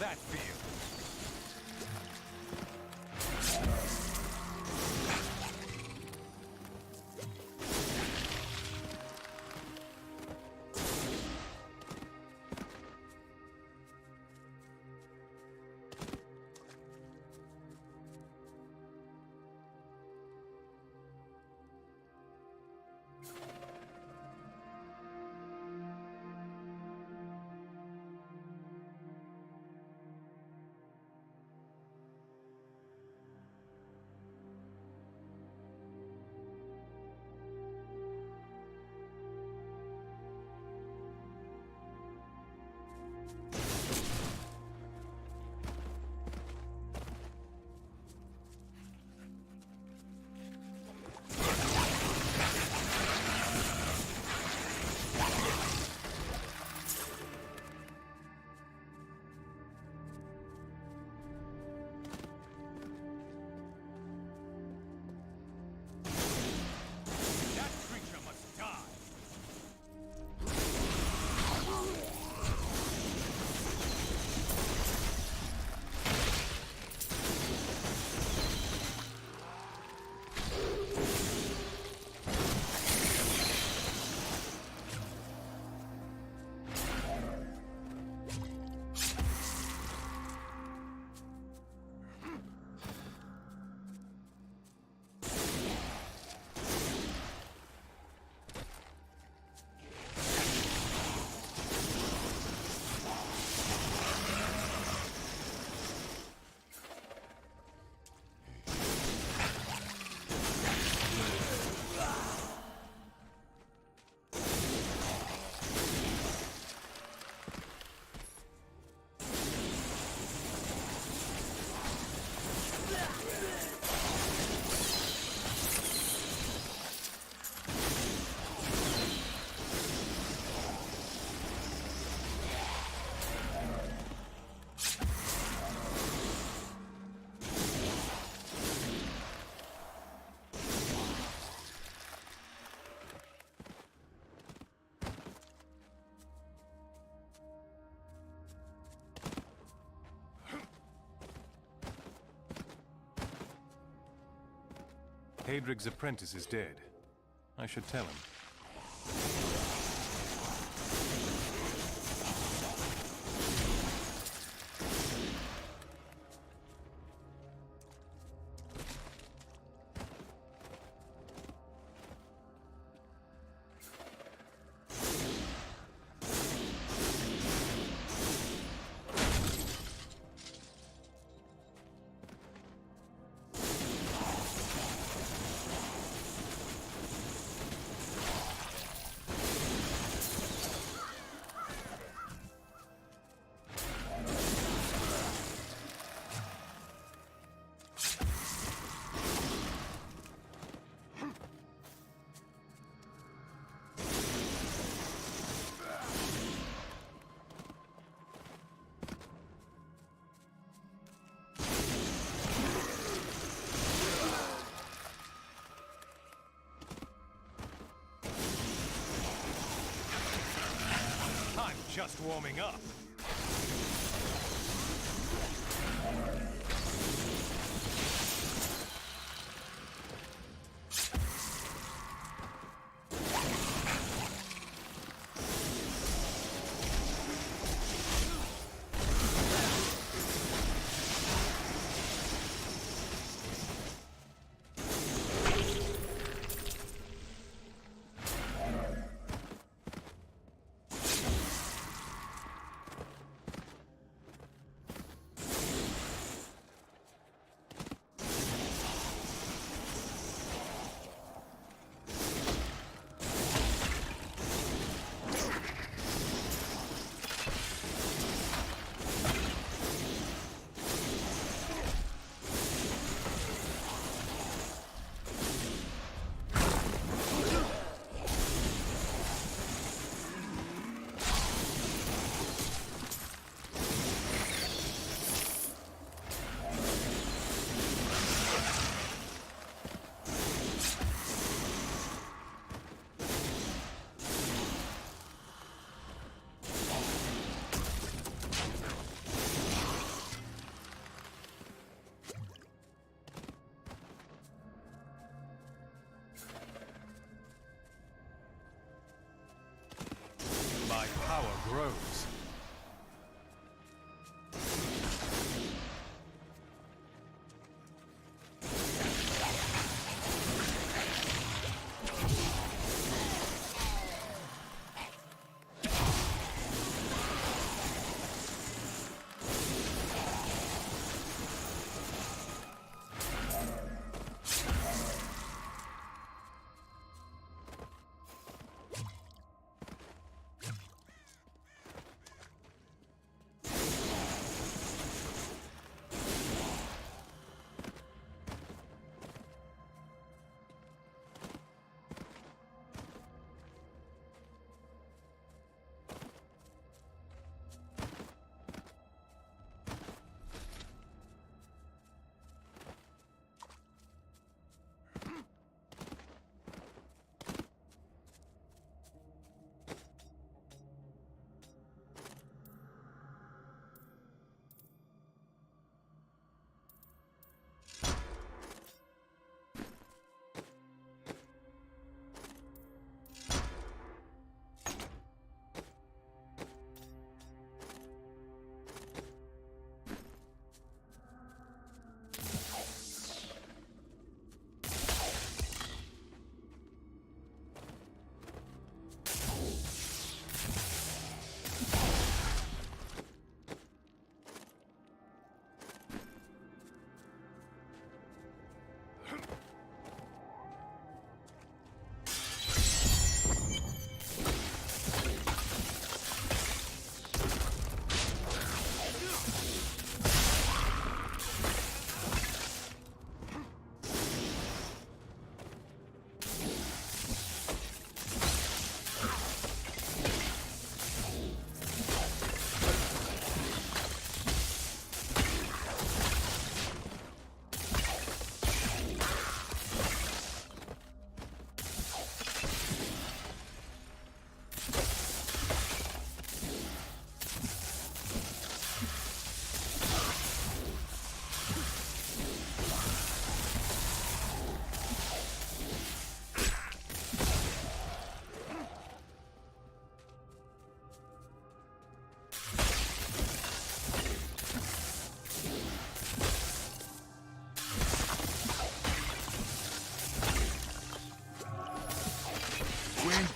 that feel? Hadrig's apprentice is dead. I should tell him. I'm just warming up. My power grows.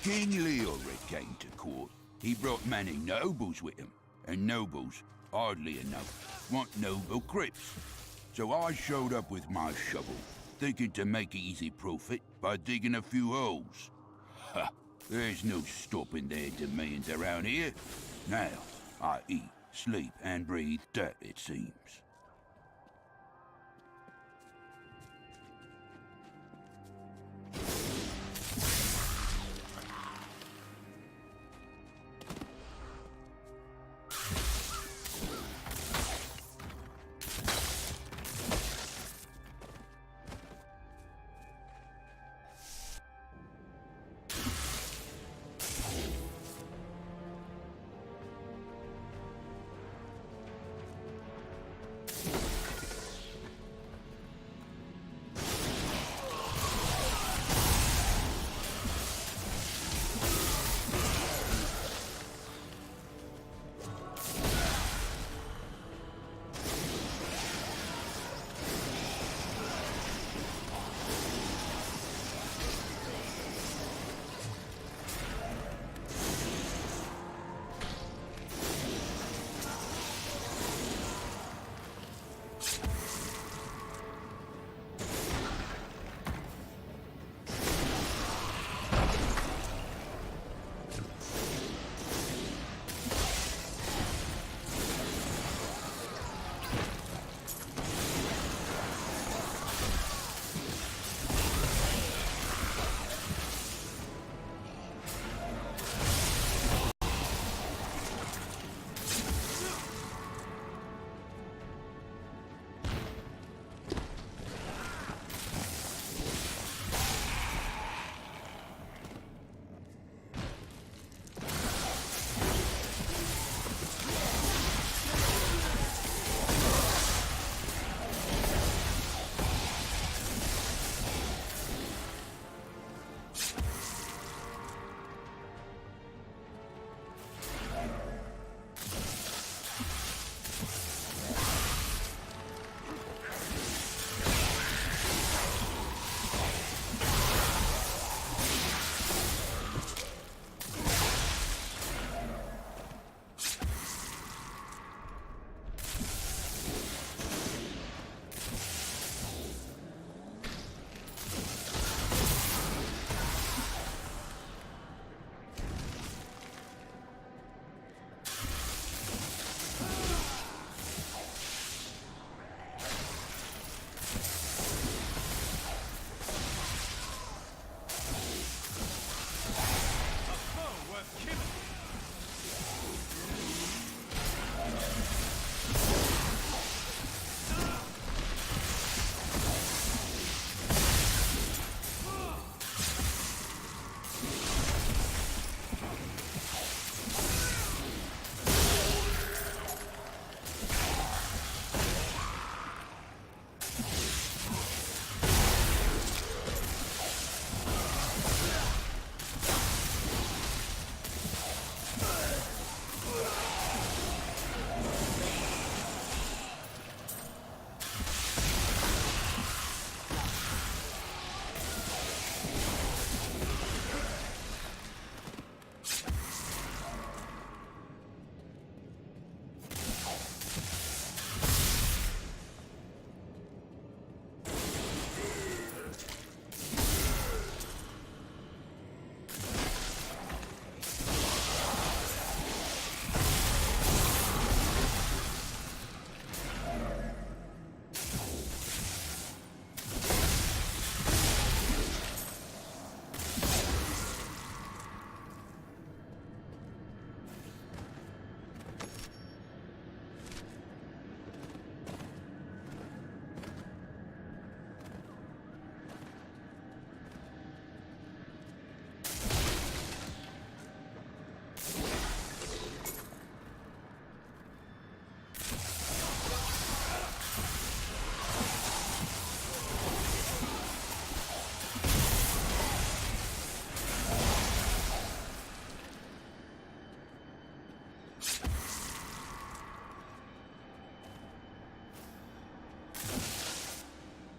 King Leoric came to court, he brought many nobles with him, and nobles, oddly enough, want noble crypts. So I showed up with my shovel, thinking to make easy profit by digging a few holes. Ha! There's no stopping their demands around here. Now, I eat, sleep, and breathe dirt, it seems.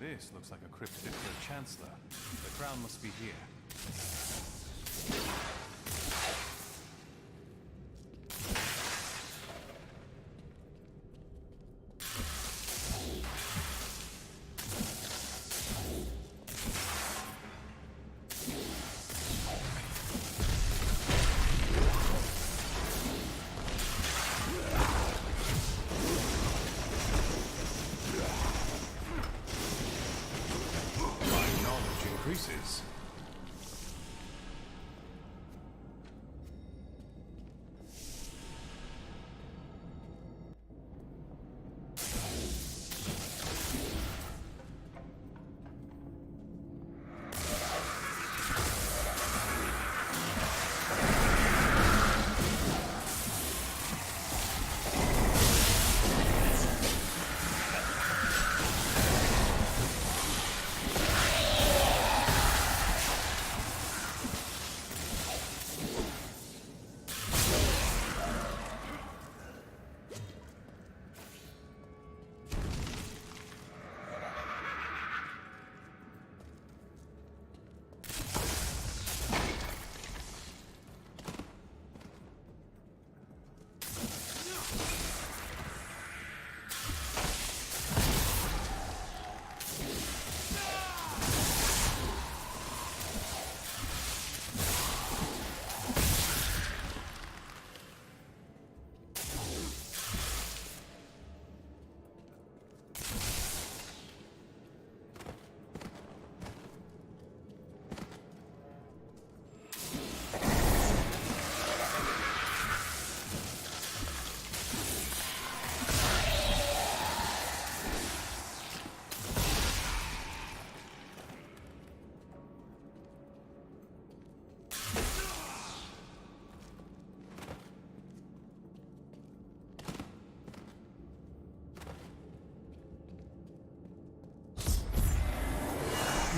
This looks like a crypt fit for a chancellor. The crown must be here. Increases.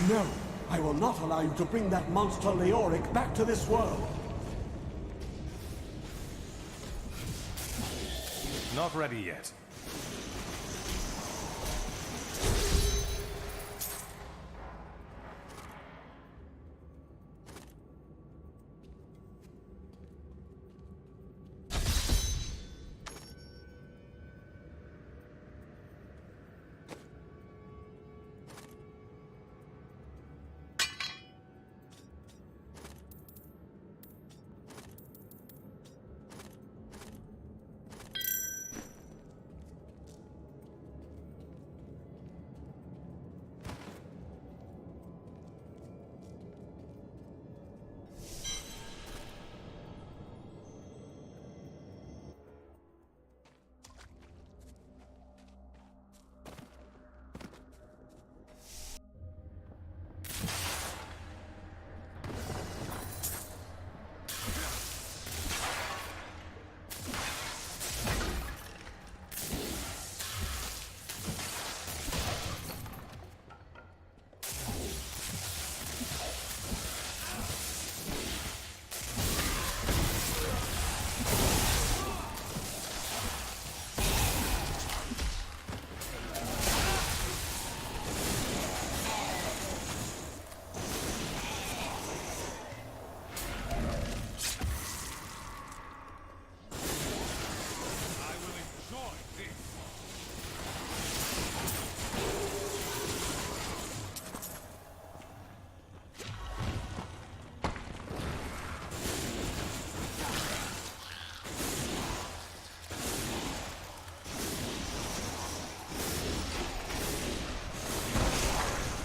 No! I will not allow you to bring that monster Leoric back to this world! Not ready yet.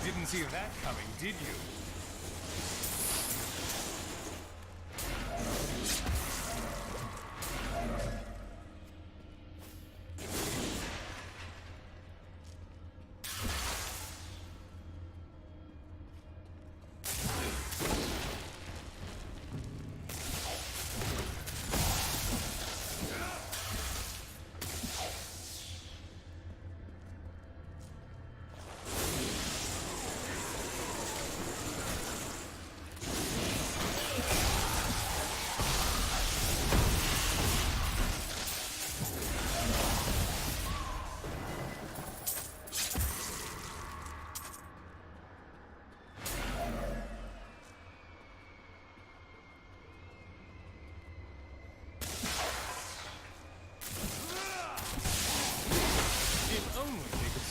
Didn't see that coming, did you?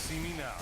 see me now.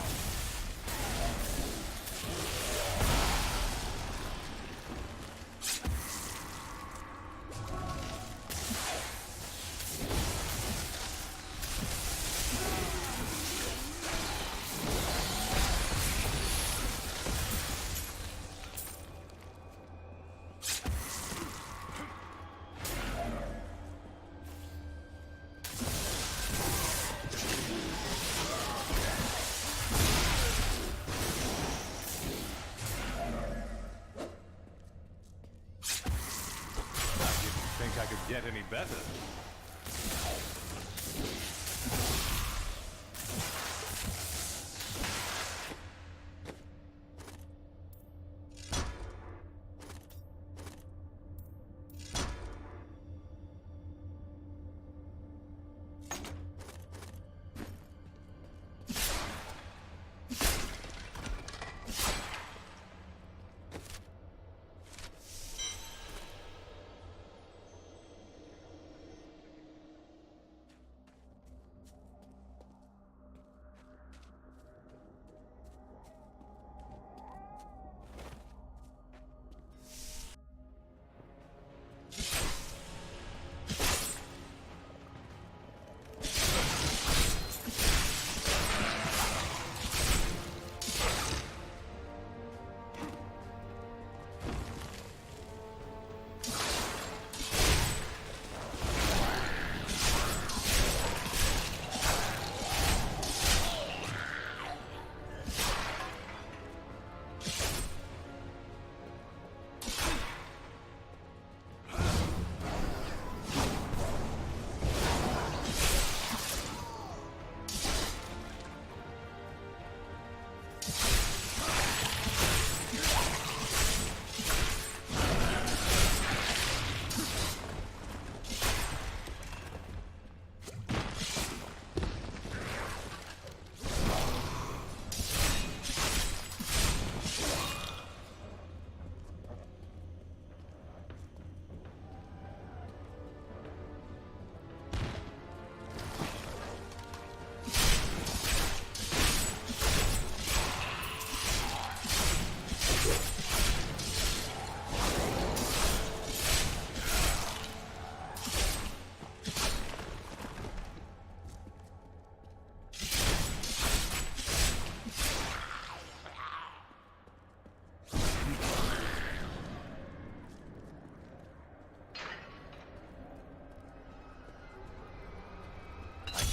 I could get any better.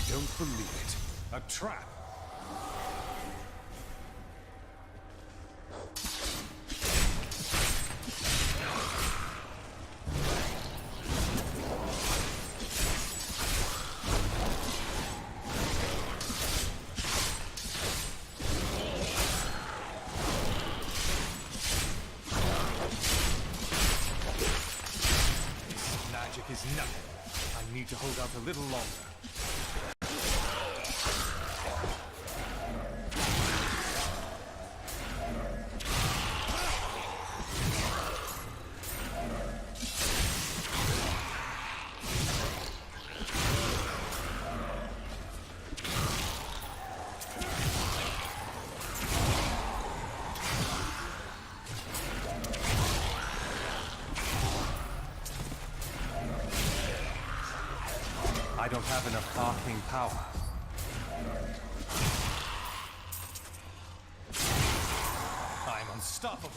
Don't believe it. A trap! Magic is nothing. I need to hold out a little longer. I don't have enough arcane power. I'm unstoppable.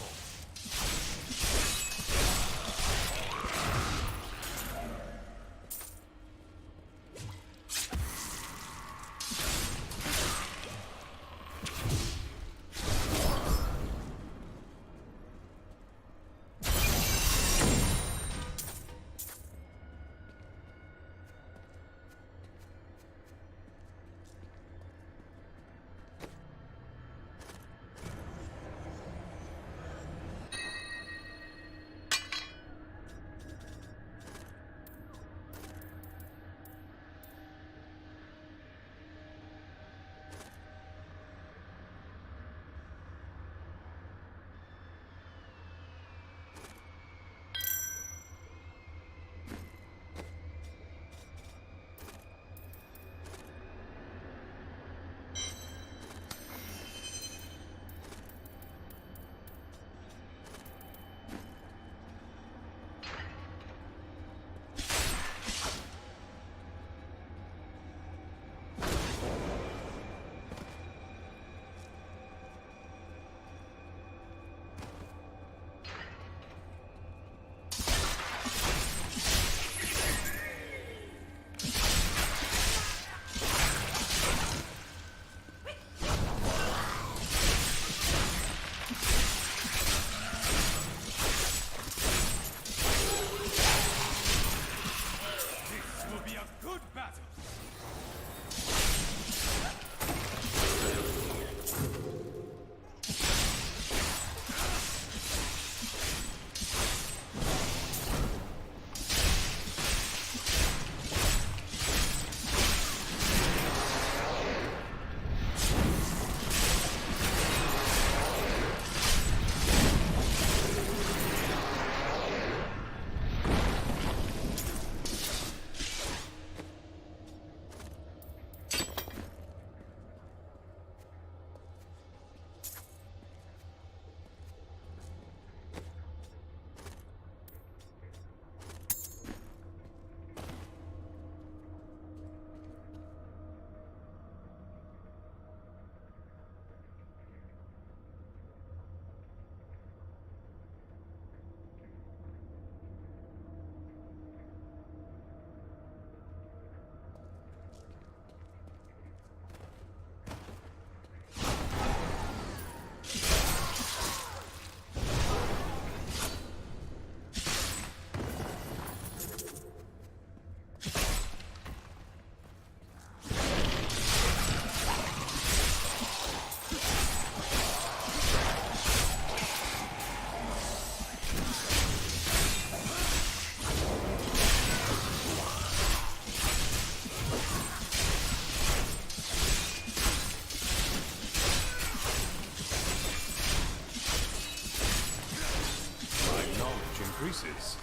pieces.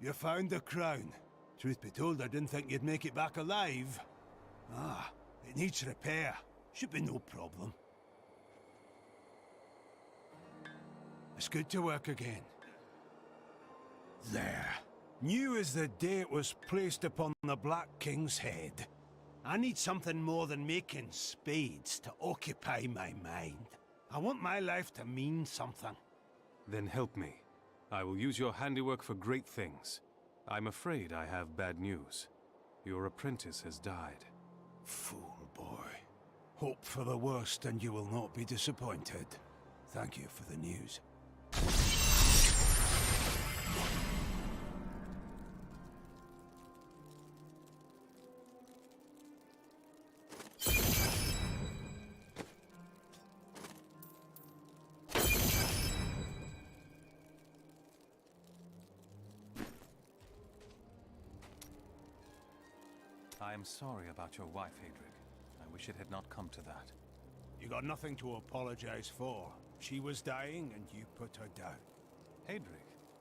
You found the crown. Truth be told, I didn't think you'd make it back alive. Ah, it needs repair. Should be no problem. It's good to work again. There. New as the day it was placed upon the Black King's head. I need something more than making spades to occupy my mind. I want my life to mean something. Then help me. I will use your handiwork for great things. I'm afraid I have bad news. Your apprentice has died. Fool boy. Hope for the worst and you will not be disappointed. Thank you for the news. I am sorry about your wife, Hadric. I wish it had not come to that. You got nothing to apologize for. She was dying and you put her down. Haedric,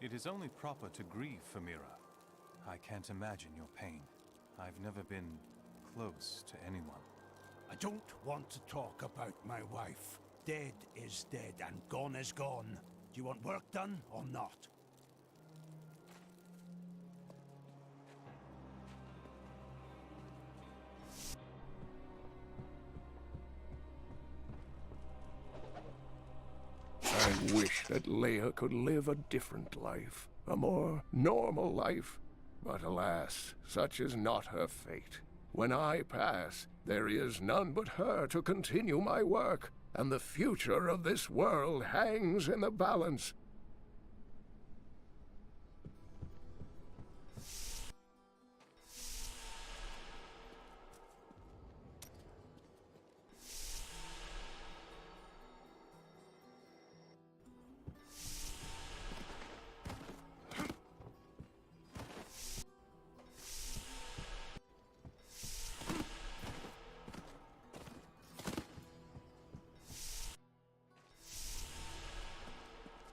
it is only proper to grieve for Mira. I can't imagine your pain. I've never been close to anyone. I don't want to talk about my wife. Dead is dead and gone is gone. Do you want work done or not? I wish that Leia could live a different life, a more normal life. But alas, such is not her fate. When I pass, there is none but her to continue my work, and the future of this world hangs in the balance.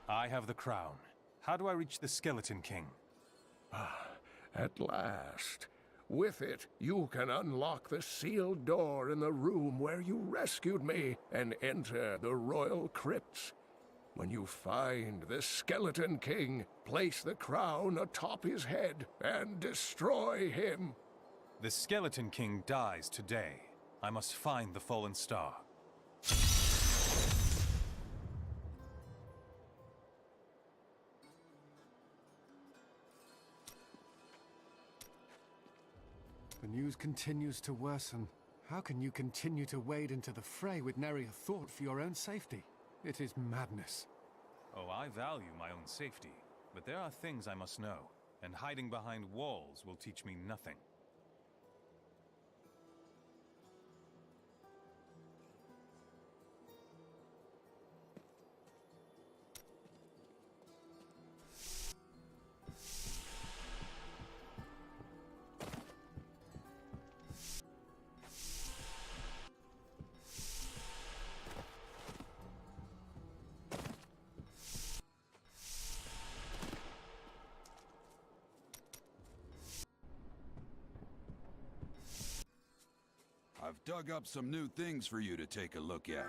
I have the crown. How do I reach the Skeleton King? At last. With it, you can unlock the sealed door in the room where you rescued me and enter the royal crypts. When you find the Skeleton King, place the crown atop his head and destroy him. The Skeleton King dies today. I must find the fallen star. The news continues to worsen. How can you continue to wade into the fray with nary a thought for your own safety? It is madness. Oh, I value my own safety, but there are things I must know, and hiding behind walls will teach me nothing. I've dug up some new things for you to take a look at.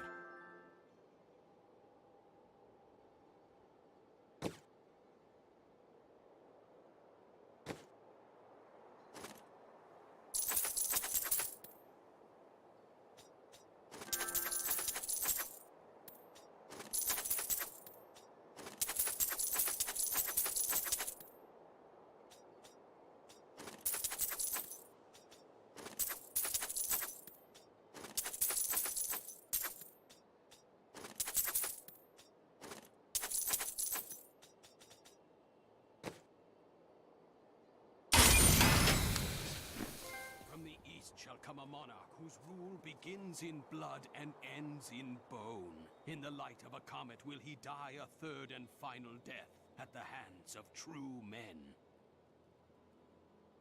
Shall come a monarch whose rule begins in blood and ends in bone. In the light of a comet will he die a third and final death at the hands of true men.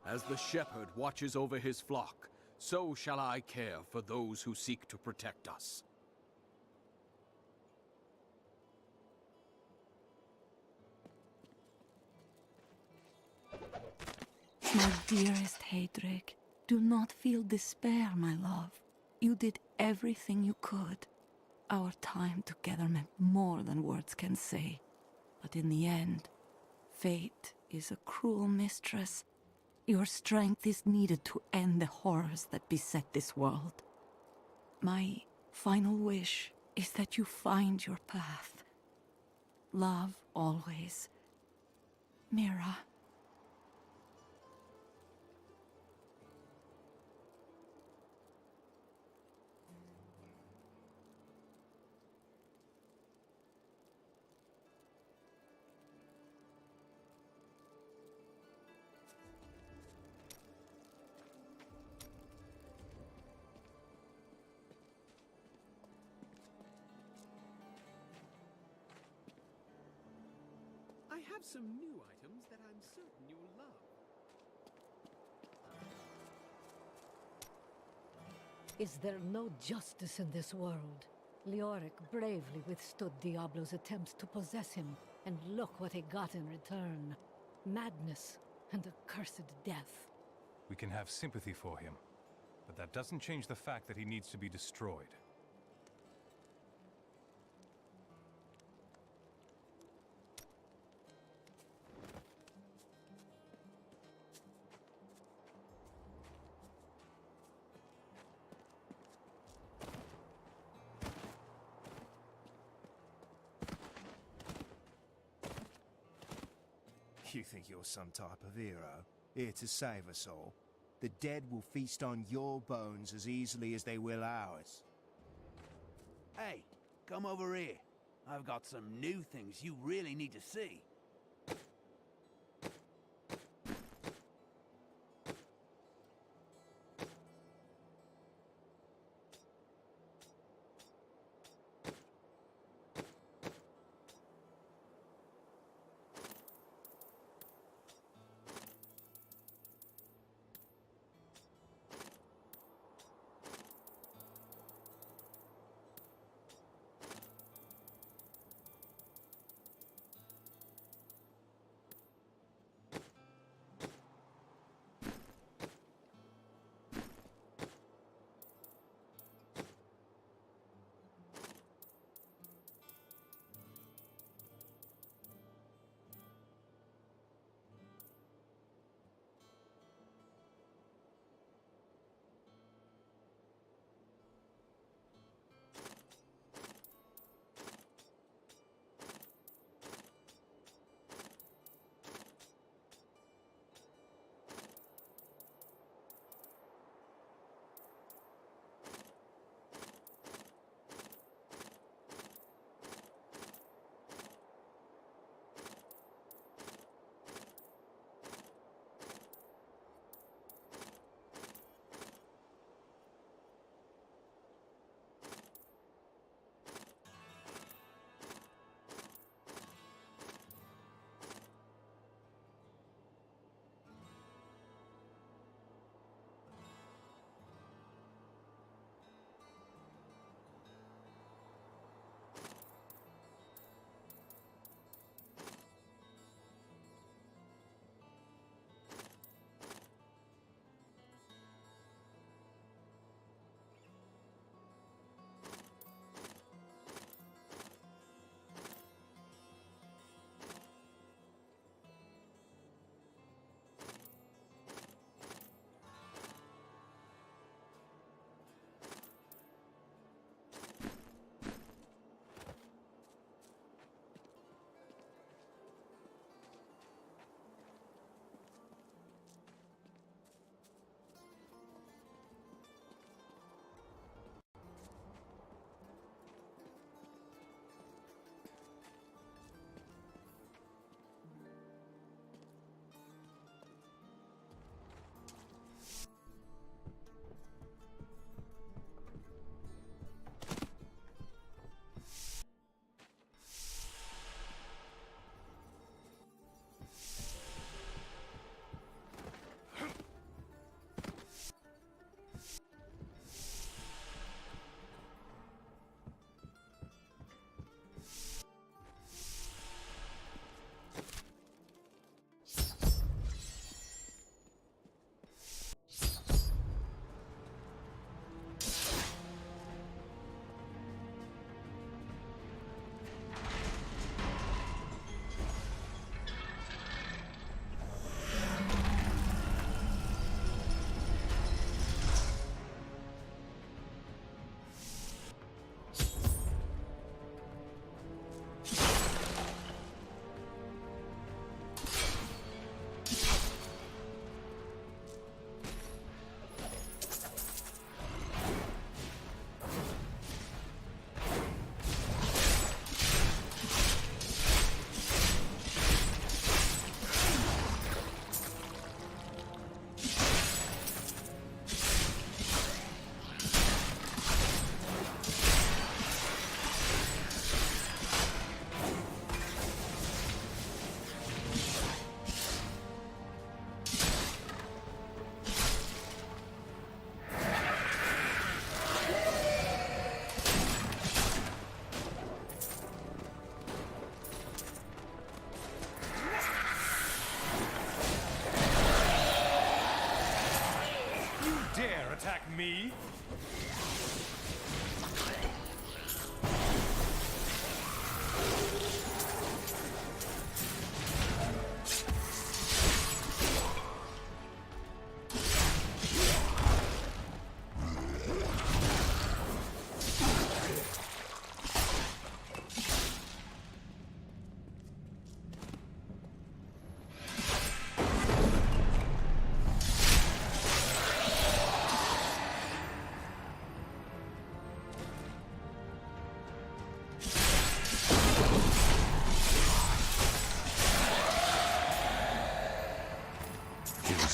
As the shepherd watches over his flock, so shall I care for those who seek to protect us. My dearest Haedric, do not feel despair, my love. You did everything you could. Our time together meant more than words can say. But in the end, fate is a cruel mistress. Your strength is needed to end the horrors that beset this world. My final wish is that you find your path. Love always. Mira. I have some new items that I'm certain you'll love. Is there no justice in this world? Leoric bravely withstood Diablo's attempts to possess him, And look what he got in return. Madness and a cursed death. We can have sympathy for him, but that doesn't change the fact that he needs to be destroyed. You think you're some type of hero, here to save us all? The dead will feast on your bones as easily as they will ours. Hey, come over here. I've got some new things you really need to see.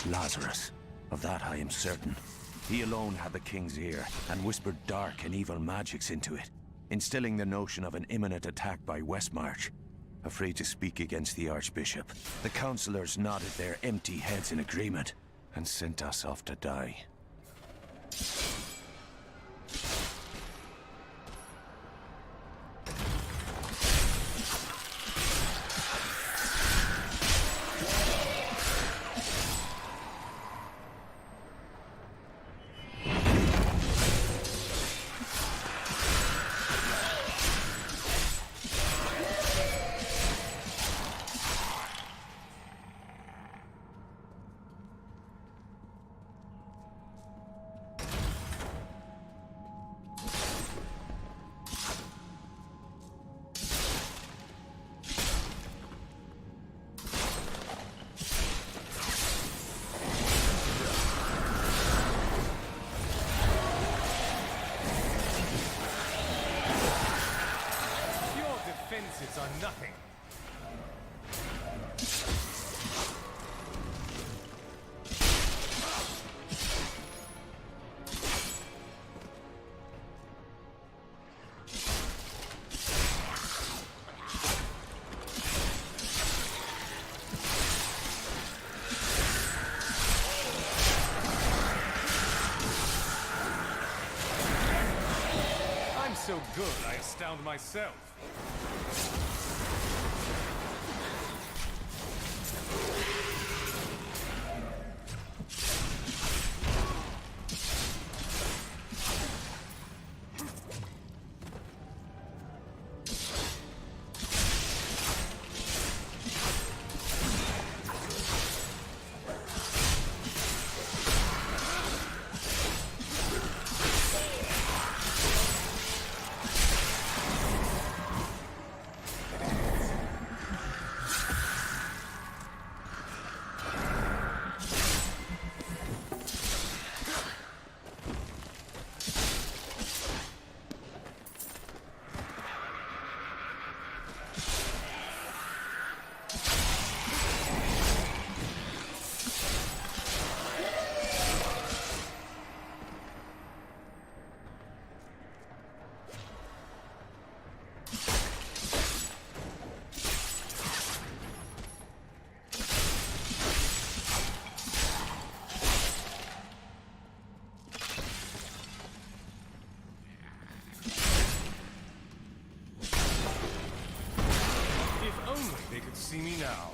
was Lazarus. Of that I am certain. He alone had the king's ear, and whispered dark and evil magics into it, instilling the notion of an imminent attack by Westmarch. Afraid to speak against the Archbishop, the councillors nodded their empty heads in agreement, and sent us off to die. Defenses are nothing. I'm so good, I astound myself. They could see me now.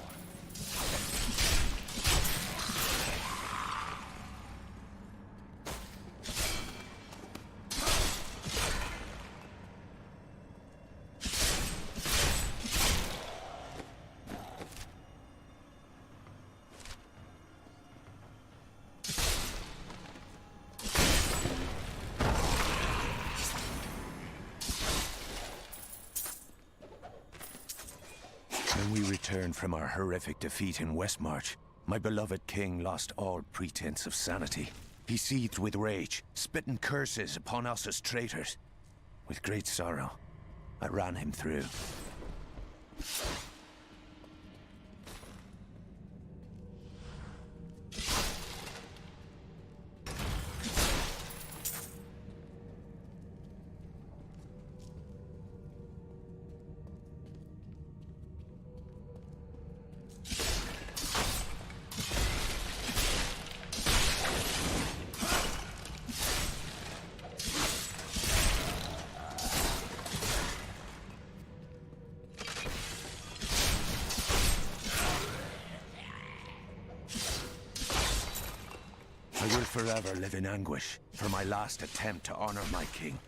When we returned from our horrific defeat in Westmarch, my beloved king lost all pretense of sanity. He seethed with rage, spitting curses upon us as traitors. With great sorrow, I ran him through. I will forever live in anguish for my last attempt to honor my king.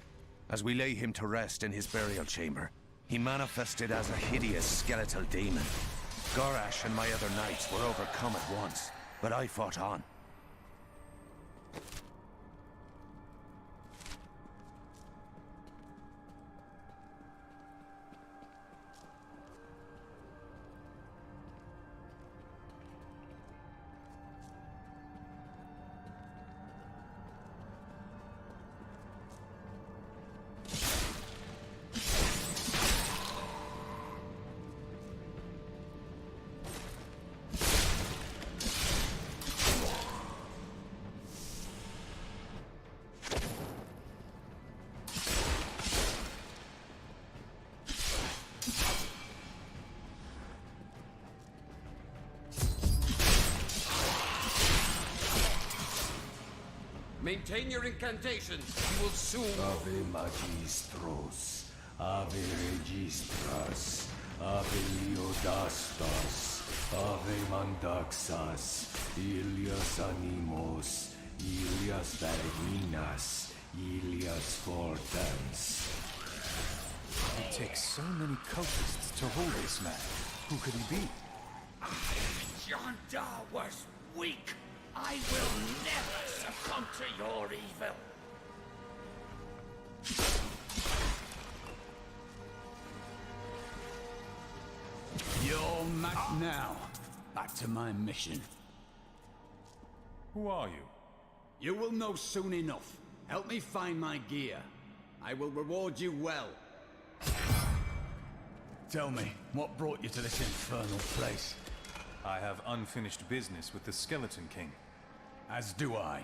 As we lay him to rest in his burial chamber, he manifested as a hideous skeletal demon. Gorash and my other knights were overcome at once, but I fought on. Maintain your incantations. You will soon... Ave Magistros, Ave Registras, Ave Leodastas, Ave Mandaxas, Ilias Animos, Ilias Verginas, Ilias Fortans. It takes so many cultists to hold this man. Who could he be? John Dar was weak. I will never succumb to your evil. You're mad now. Back to my mission. Who are you? You will know soon enough. Help me find my gear. I will reward you well. Tell me, what brought you to this infernal place? I have unfinished business with the Skeleton King. As do I.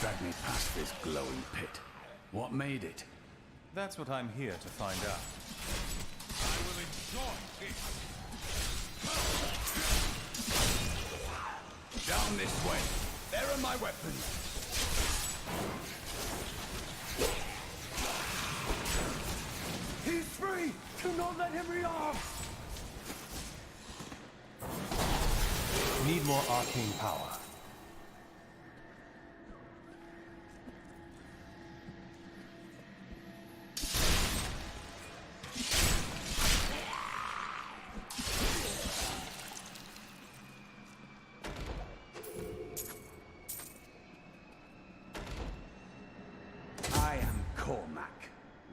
Dragged me past this glowing pit. What made it? That's what I'm here to find out. I will enjoy this. Down this way. There are my weapons. He's free! Do not let him rearm! Need more arcane power.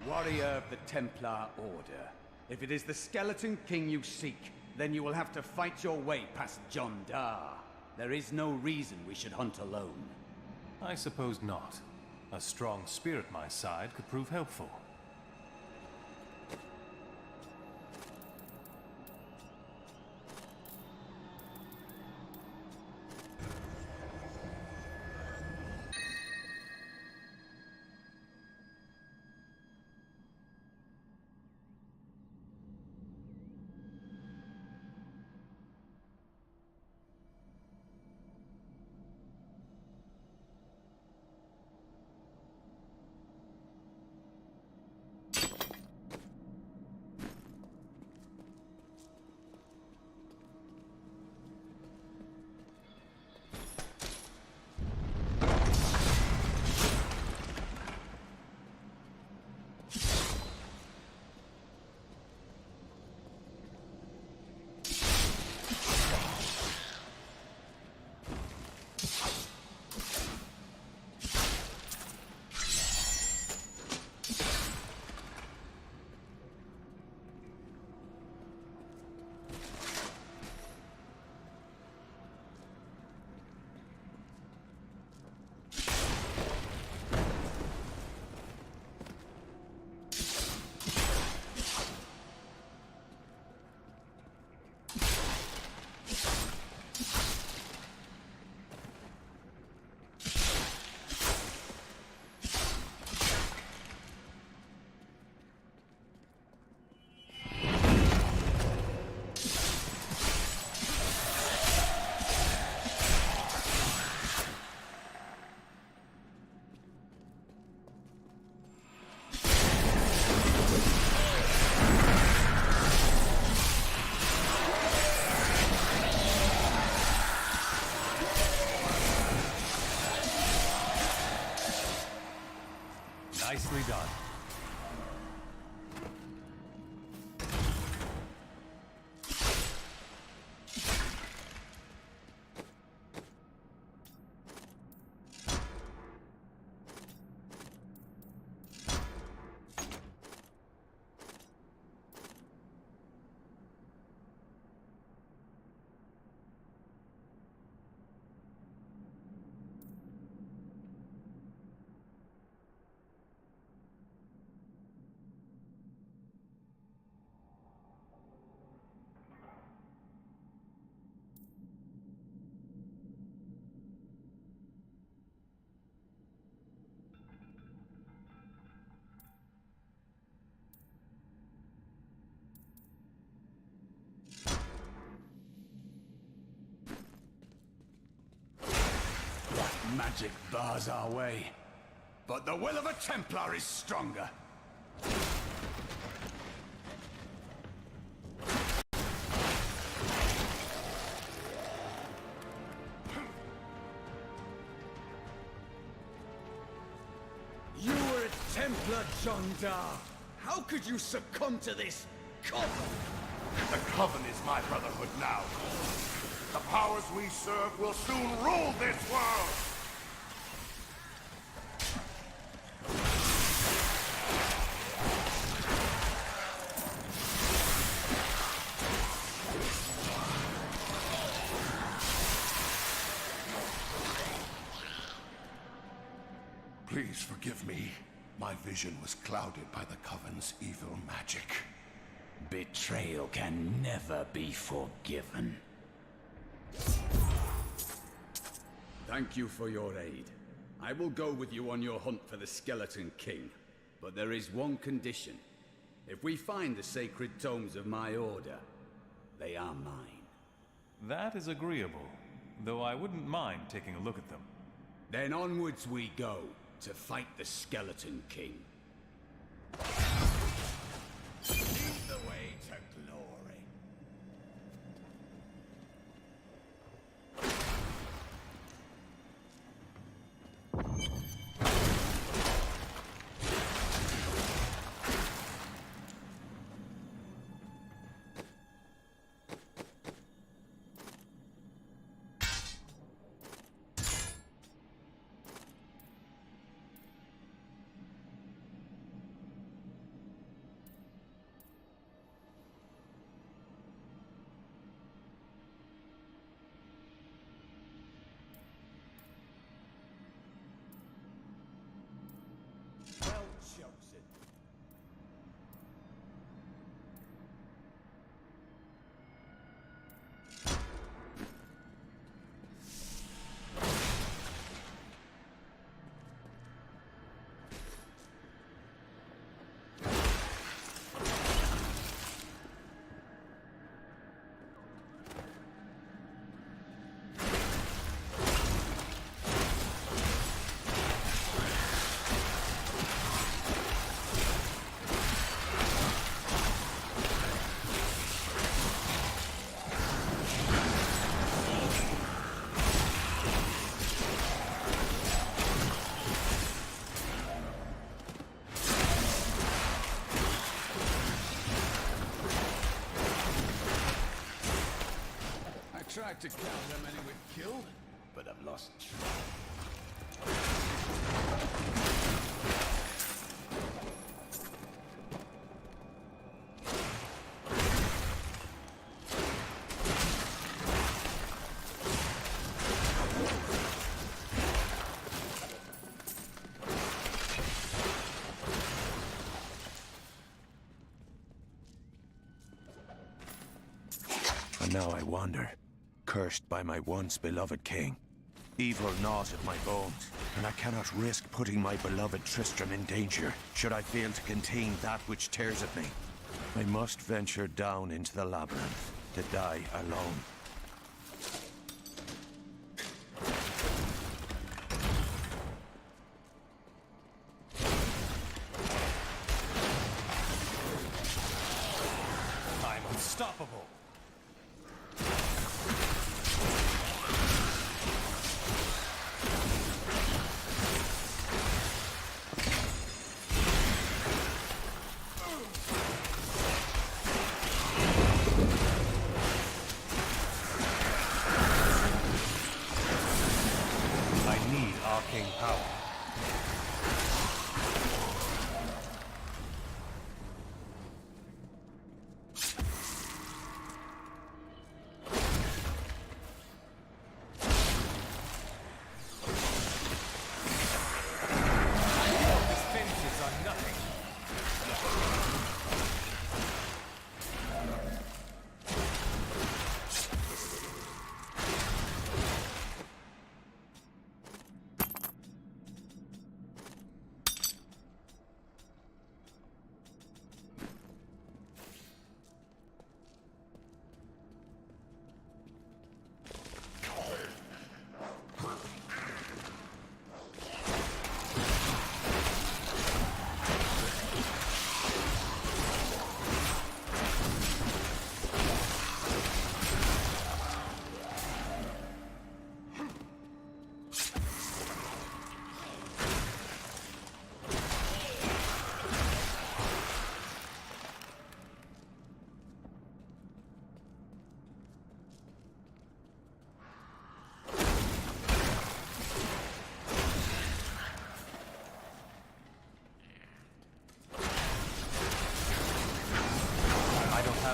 Warrior of the Templar Order. If it is the Skeleton King you seek, then you will have to fight your way past John Dar. There is no reason we should hunt alone. I suppose not. A strong spear at my side could prove helpful. Magic bars our way, but the will of a Templar is stronger. You were a Templar, John Dar. How could you succumb to this coven? The Coven is my brotherhood now. The powers we serve will soon rule this world! Please forgive me. My vision was clouded by the Coven's evil magic. Betrayal can never be forgiven. Thank you for your aid. I will go with you on your hunt for the Skeleton King. But there is one condition. If we find the sacred tomes of my order, they are mine. That is agreeable, though I wouldn't mind taking a look at them. Then onwards we go, to fight the Skeleton King. Lead the way to glory. Well chosen. Tried to count how many we've killed, but I've lost track. And now I wander, cursed by my once beloved king. Evil gnaws at my bones, and I cannot risk putting my beloved Tristram in danger, should I fail to contain that which tears at me. I must venture down into the labyrinth, to die alone. I'm unstoppable. Arcane power.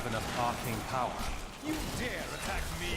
have enough arcane power. You dare attack me?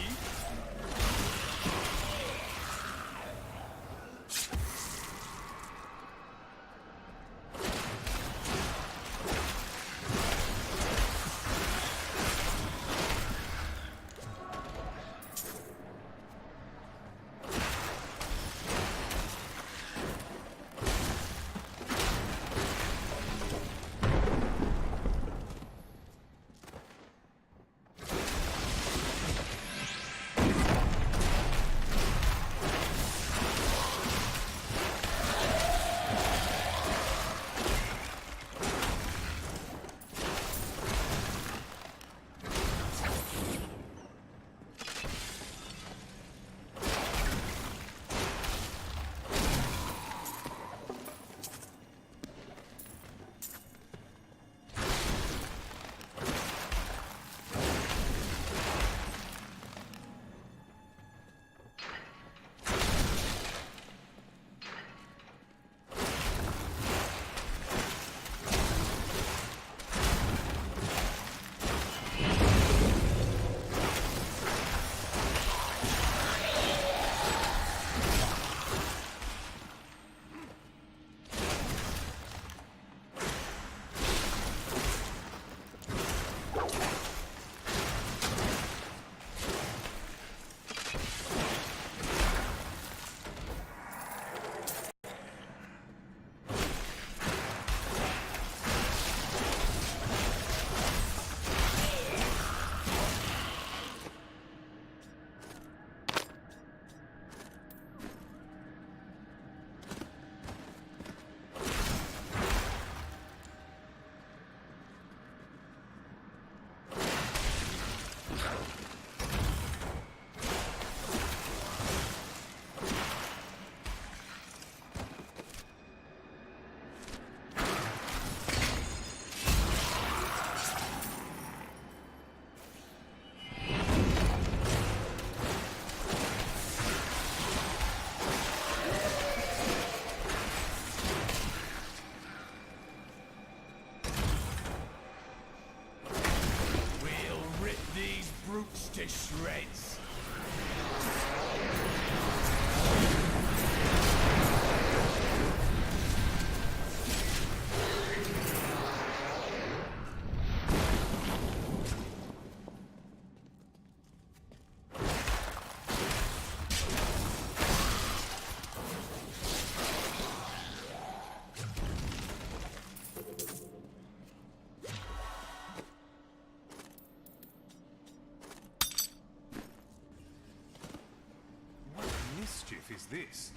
To shreds. Mischief is this?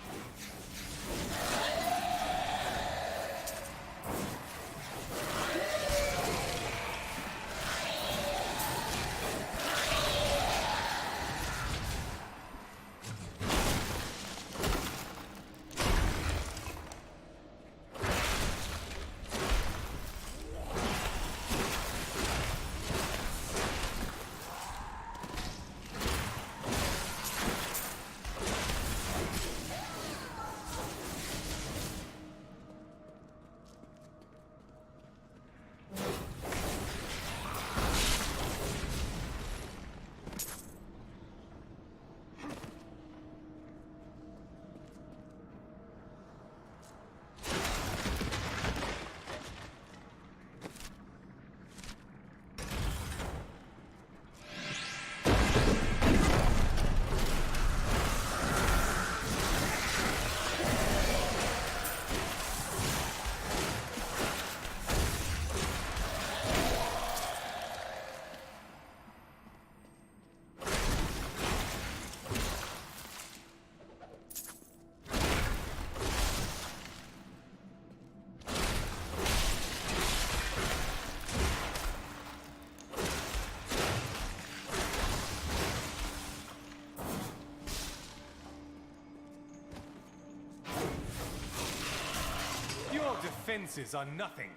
Defenses are nothing.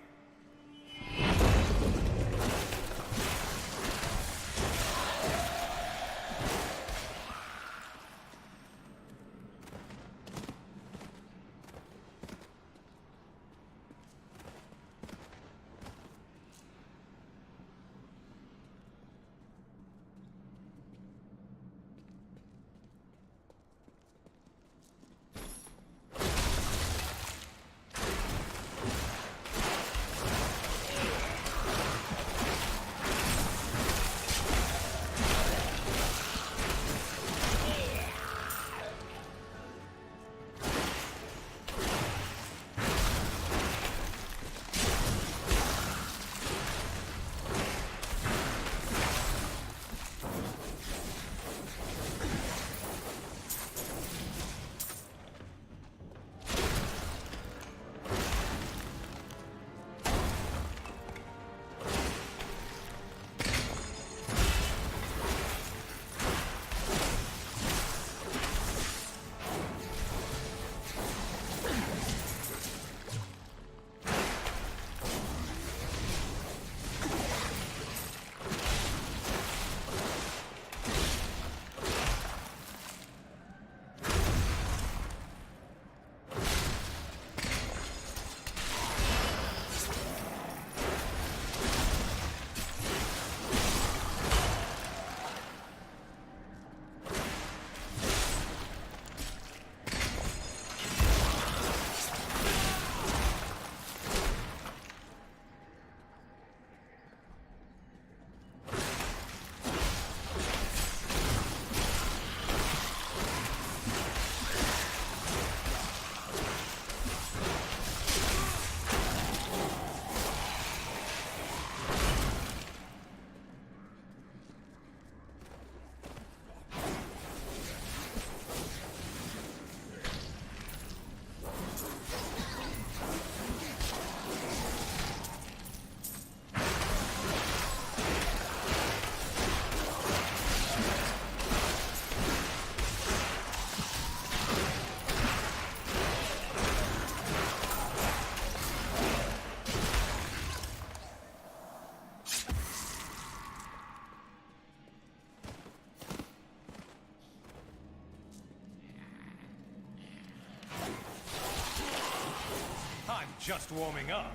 just warming up.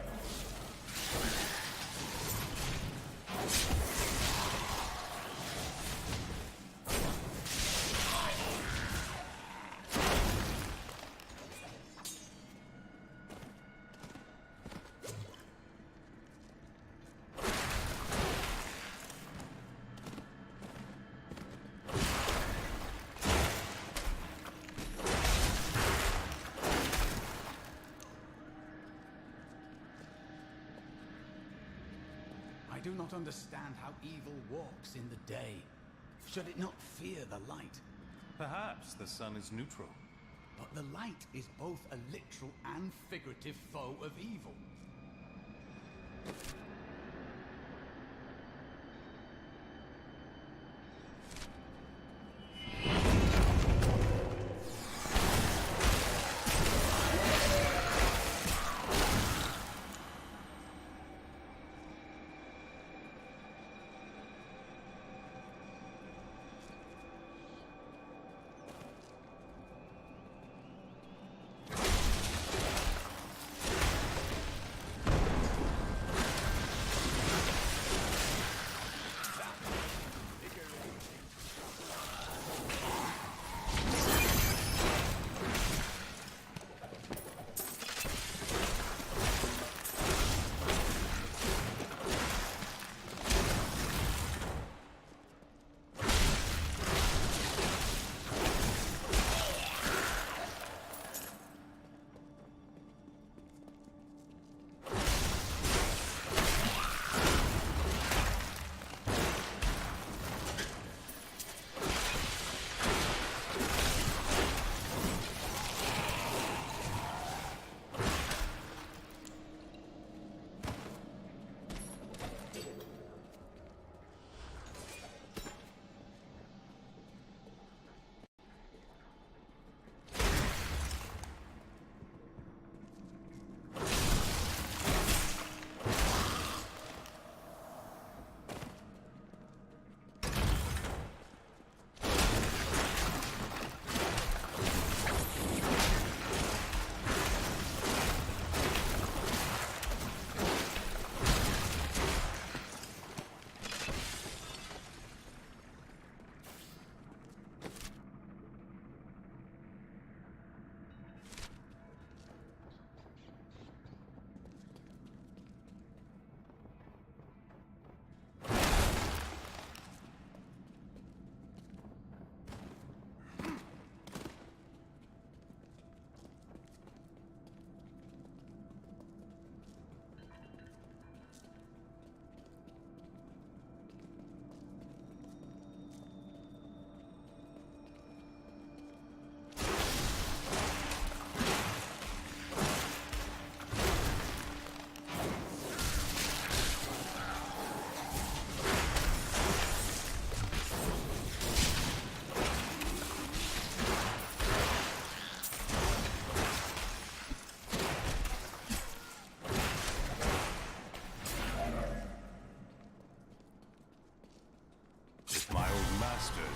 I do not understand how evil walks in the day. Should it not fear the light? Perhaps the sun is neutral. But the light is both a literal and figurative foe of evil.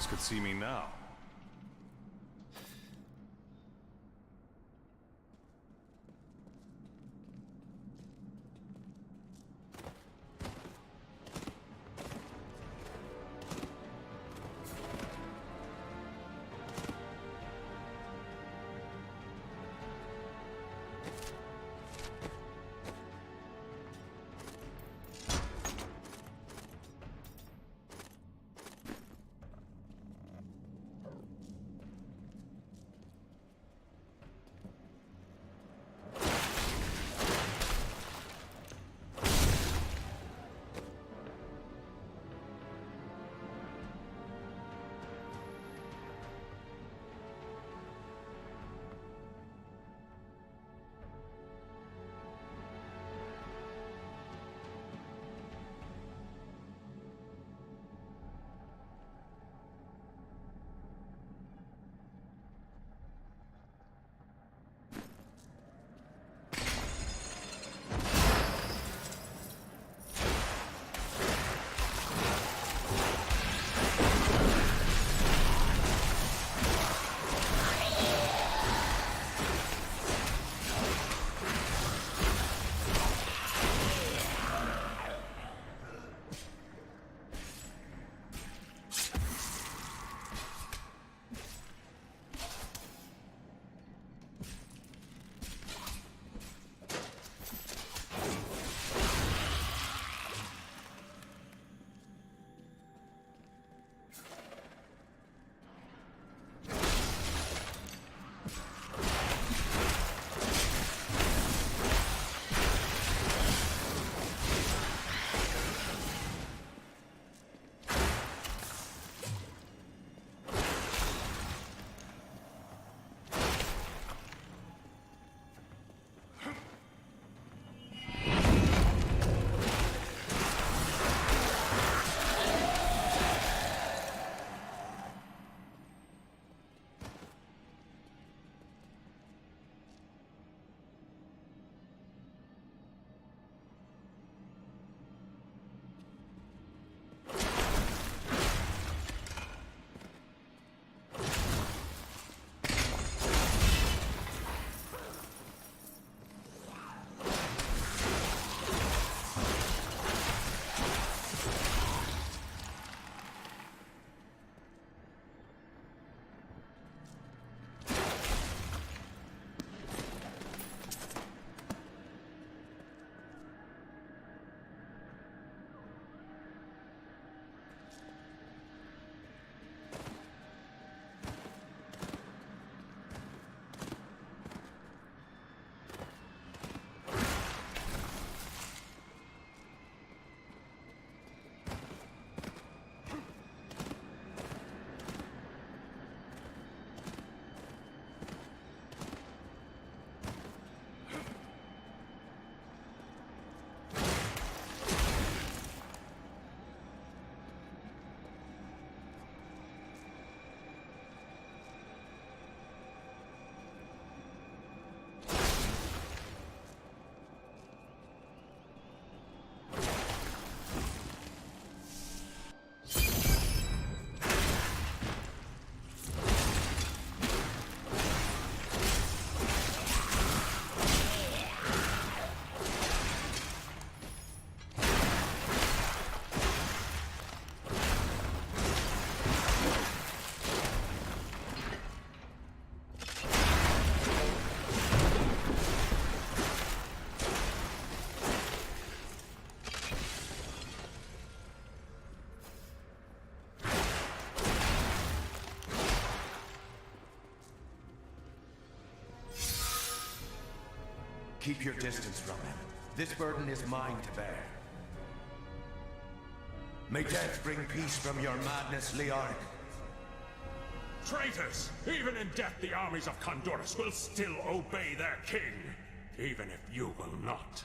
Could see me now. Keep your distance from him. This burden is mine to bear. May death bring peace from your madness, Leoric. Traitors! Even in death, the armies of Condorus will still obey their king, even if you will not.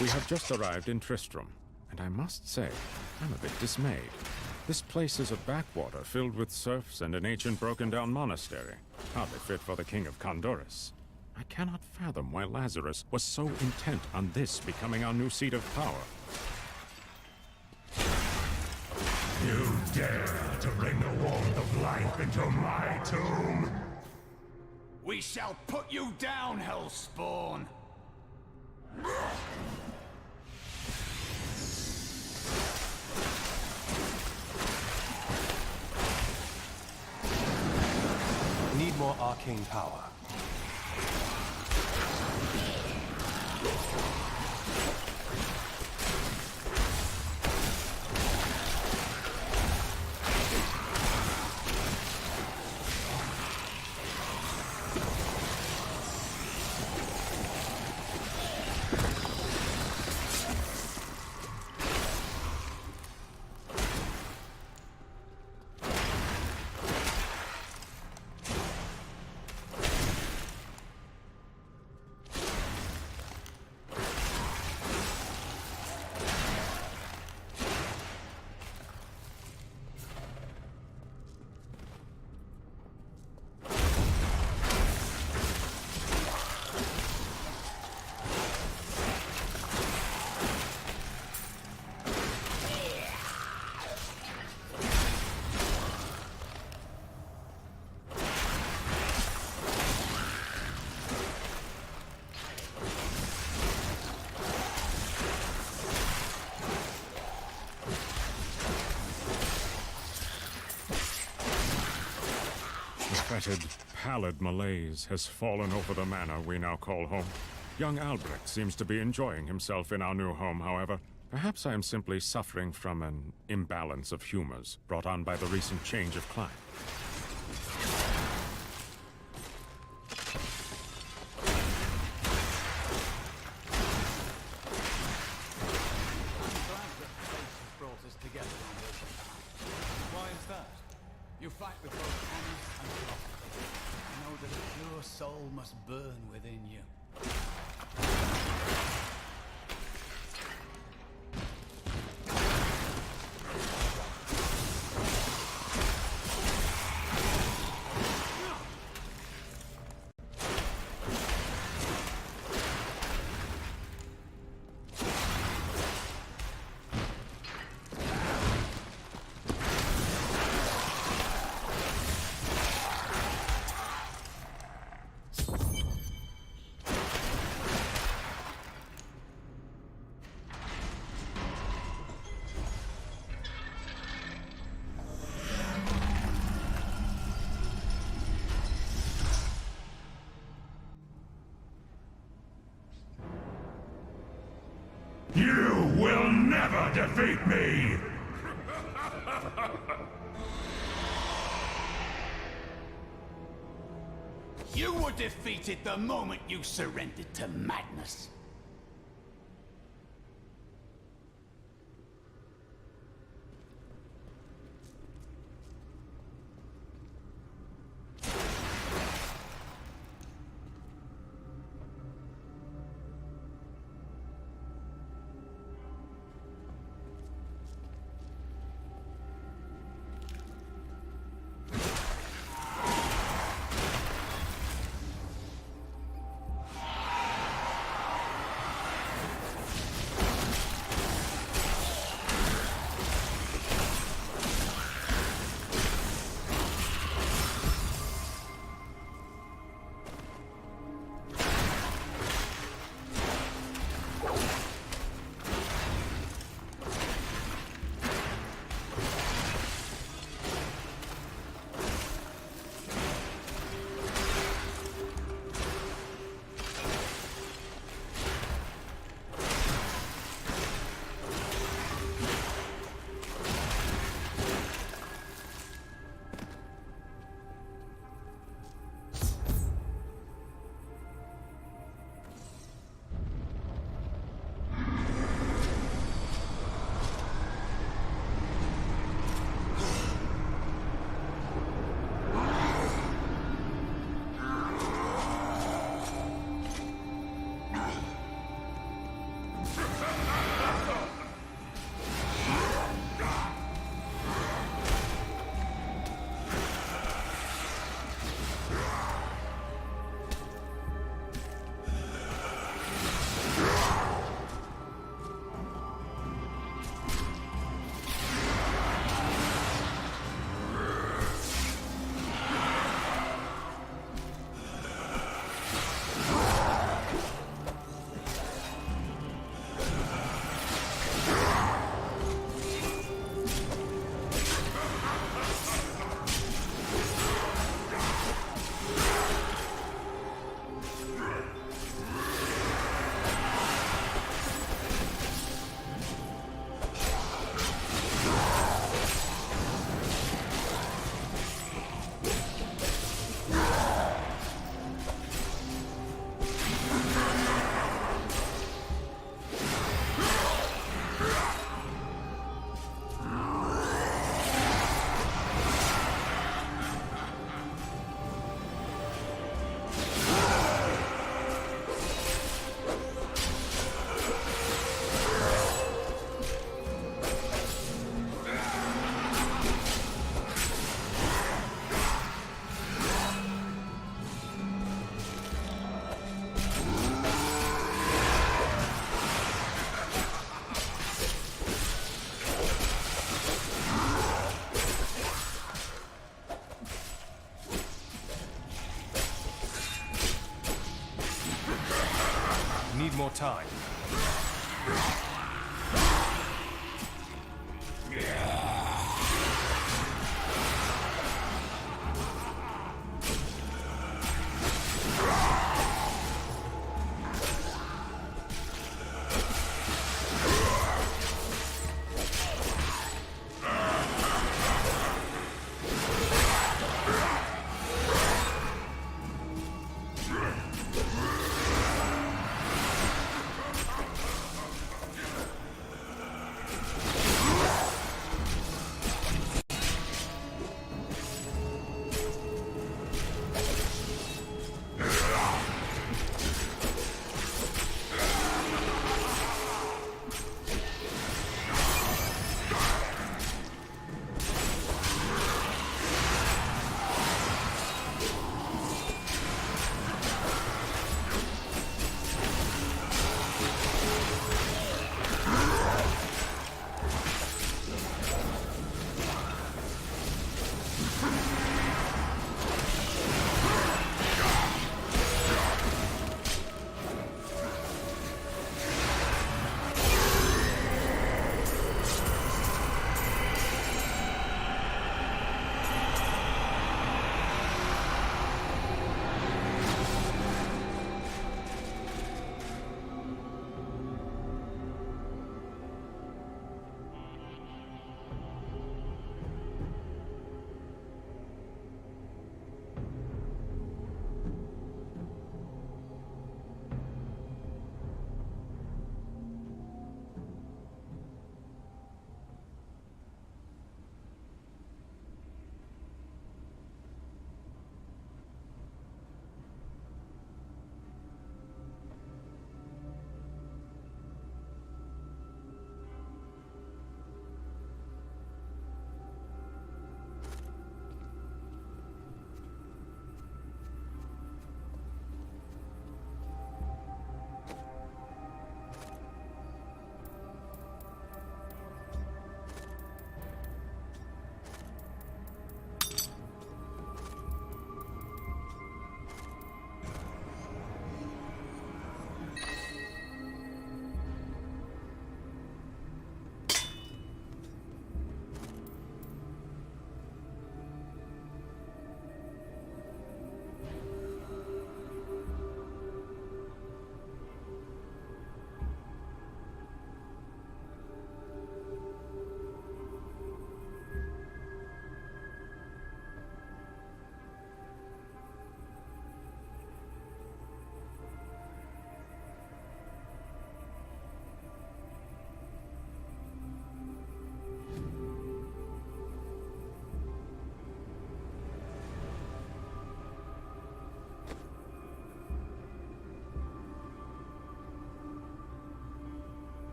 We have just arrived in Tristram, and I must say, I'm a bit dismayed. This place is a backwater filled with serfs and an ancient broken-down monastery, hardly fit for the King of Condorus. I cannot fathom why Lazarus was so intent on this becoming our new seat of power. You dare to bring the warmth of life into my tomb? We shall put you down, Hellspawn! Need more arcane power. Fetid, pallid malaise has fallen over the manor we now call home. Young Albrecht seems to be enjoying himself in our new home, however. Perhaps I am simply suffering from an imbalance of humors brought on by the recent change of climate. Why is that? You fight with both honor and philosophy. You know that a pure soul must burn within you. You will never defeat me! You were defeated the moment you surrendered to madness. time.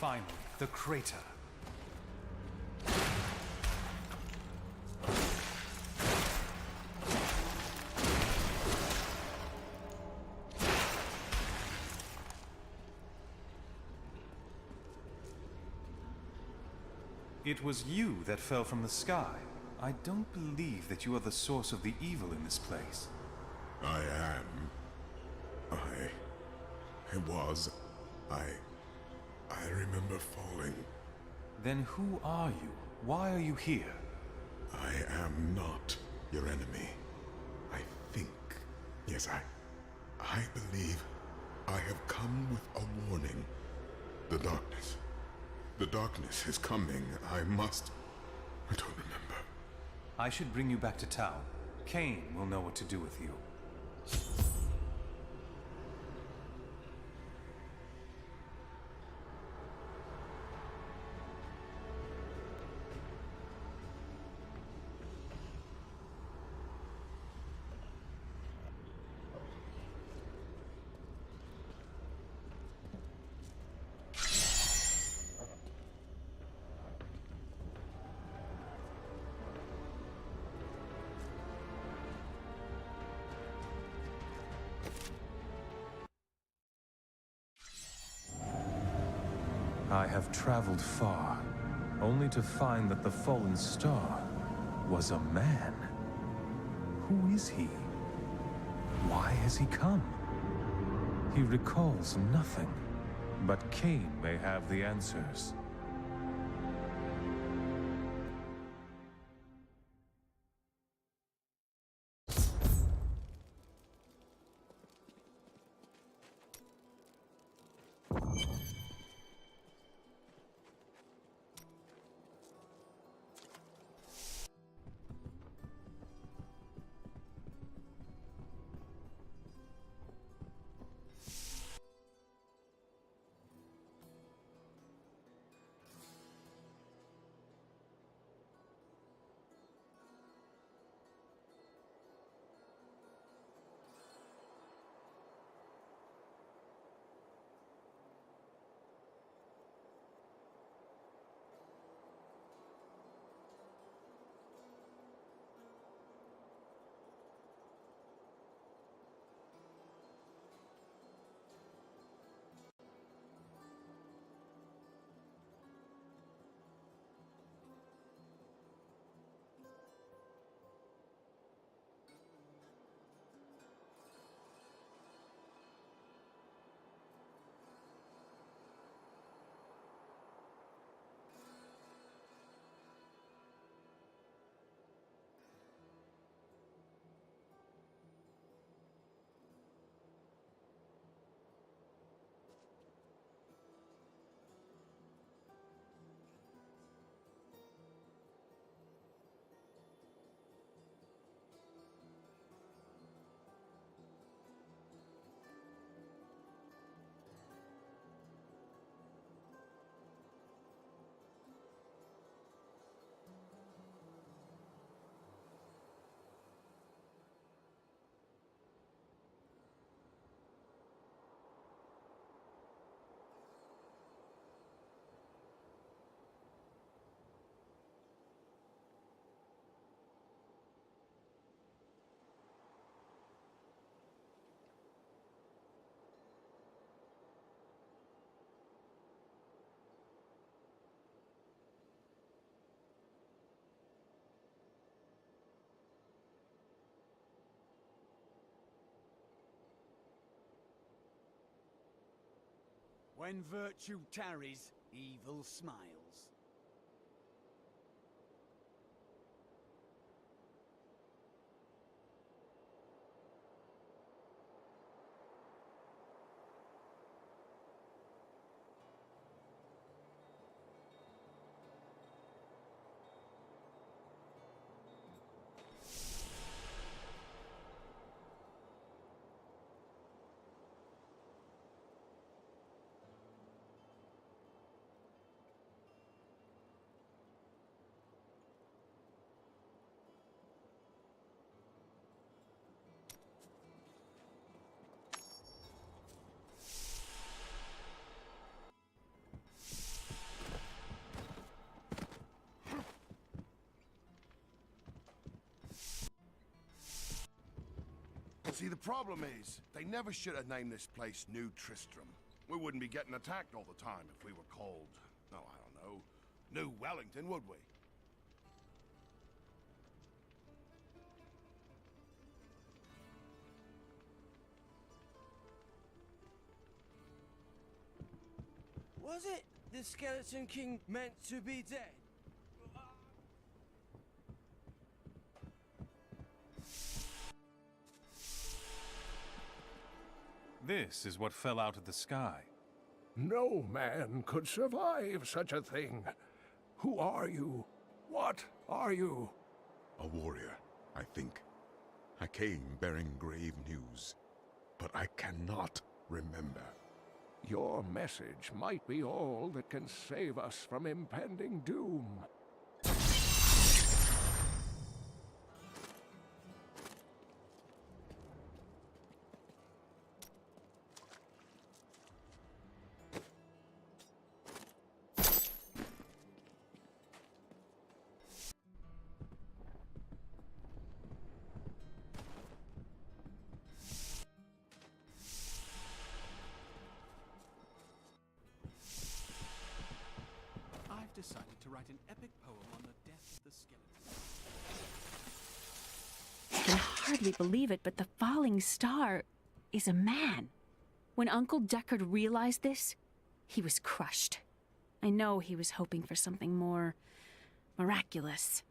Finally, the crater. It was you that fell from the sky. I don't believe that you are the source of the evil in this place. I am. I remember falling. Then who are you? Why are you here? I am not your enemy. I think. Yes, I believe I have come with a warning. The darkness. The darkness is coming. I don't remember. I should bring you back to town. Cain will know what to do with you. I have traveled far, only to find that the fallen star was a man. Who is he? Why has he come? He recalls nothing, but Cain may have the answers. When virtue tarries, evil smiles. See, the problem is, they never should have named this place New Tristram. We wouldn't be getting attacked all the time if we were called, oh, I don't know, New Wellington, would we? Was it the Skeleton King meant to be dead? This is what fell out of the sky. No man could survive such a thing. Who are you? What are you? A warrior, I think. I came bearing grave news, but I cannot remember. Your message might be all that can save us from impending doom. decided to write an epic poem on the death of the skeleton. I can hardly believe it, but the falling star is a man. When Uncle Deckard realized this, he was crushed. I know he was hoping for something more miraculous.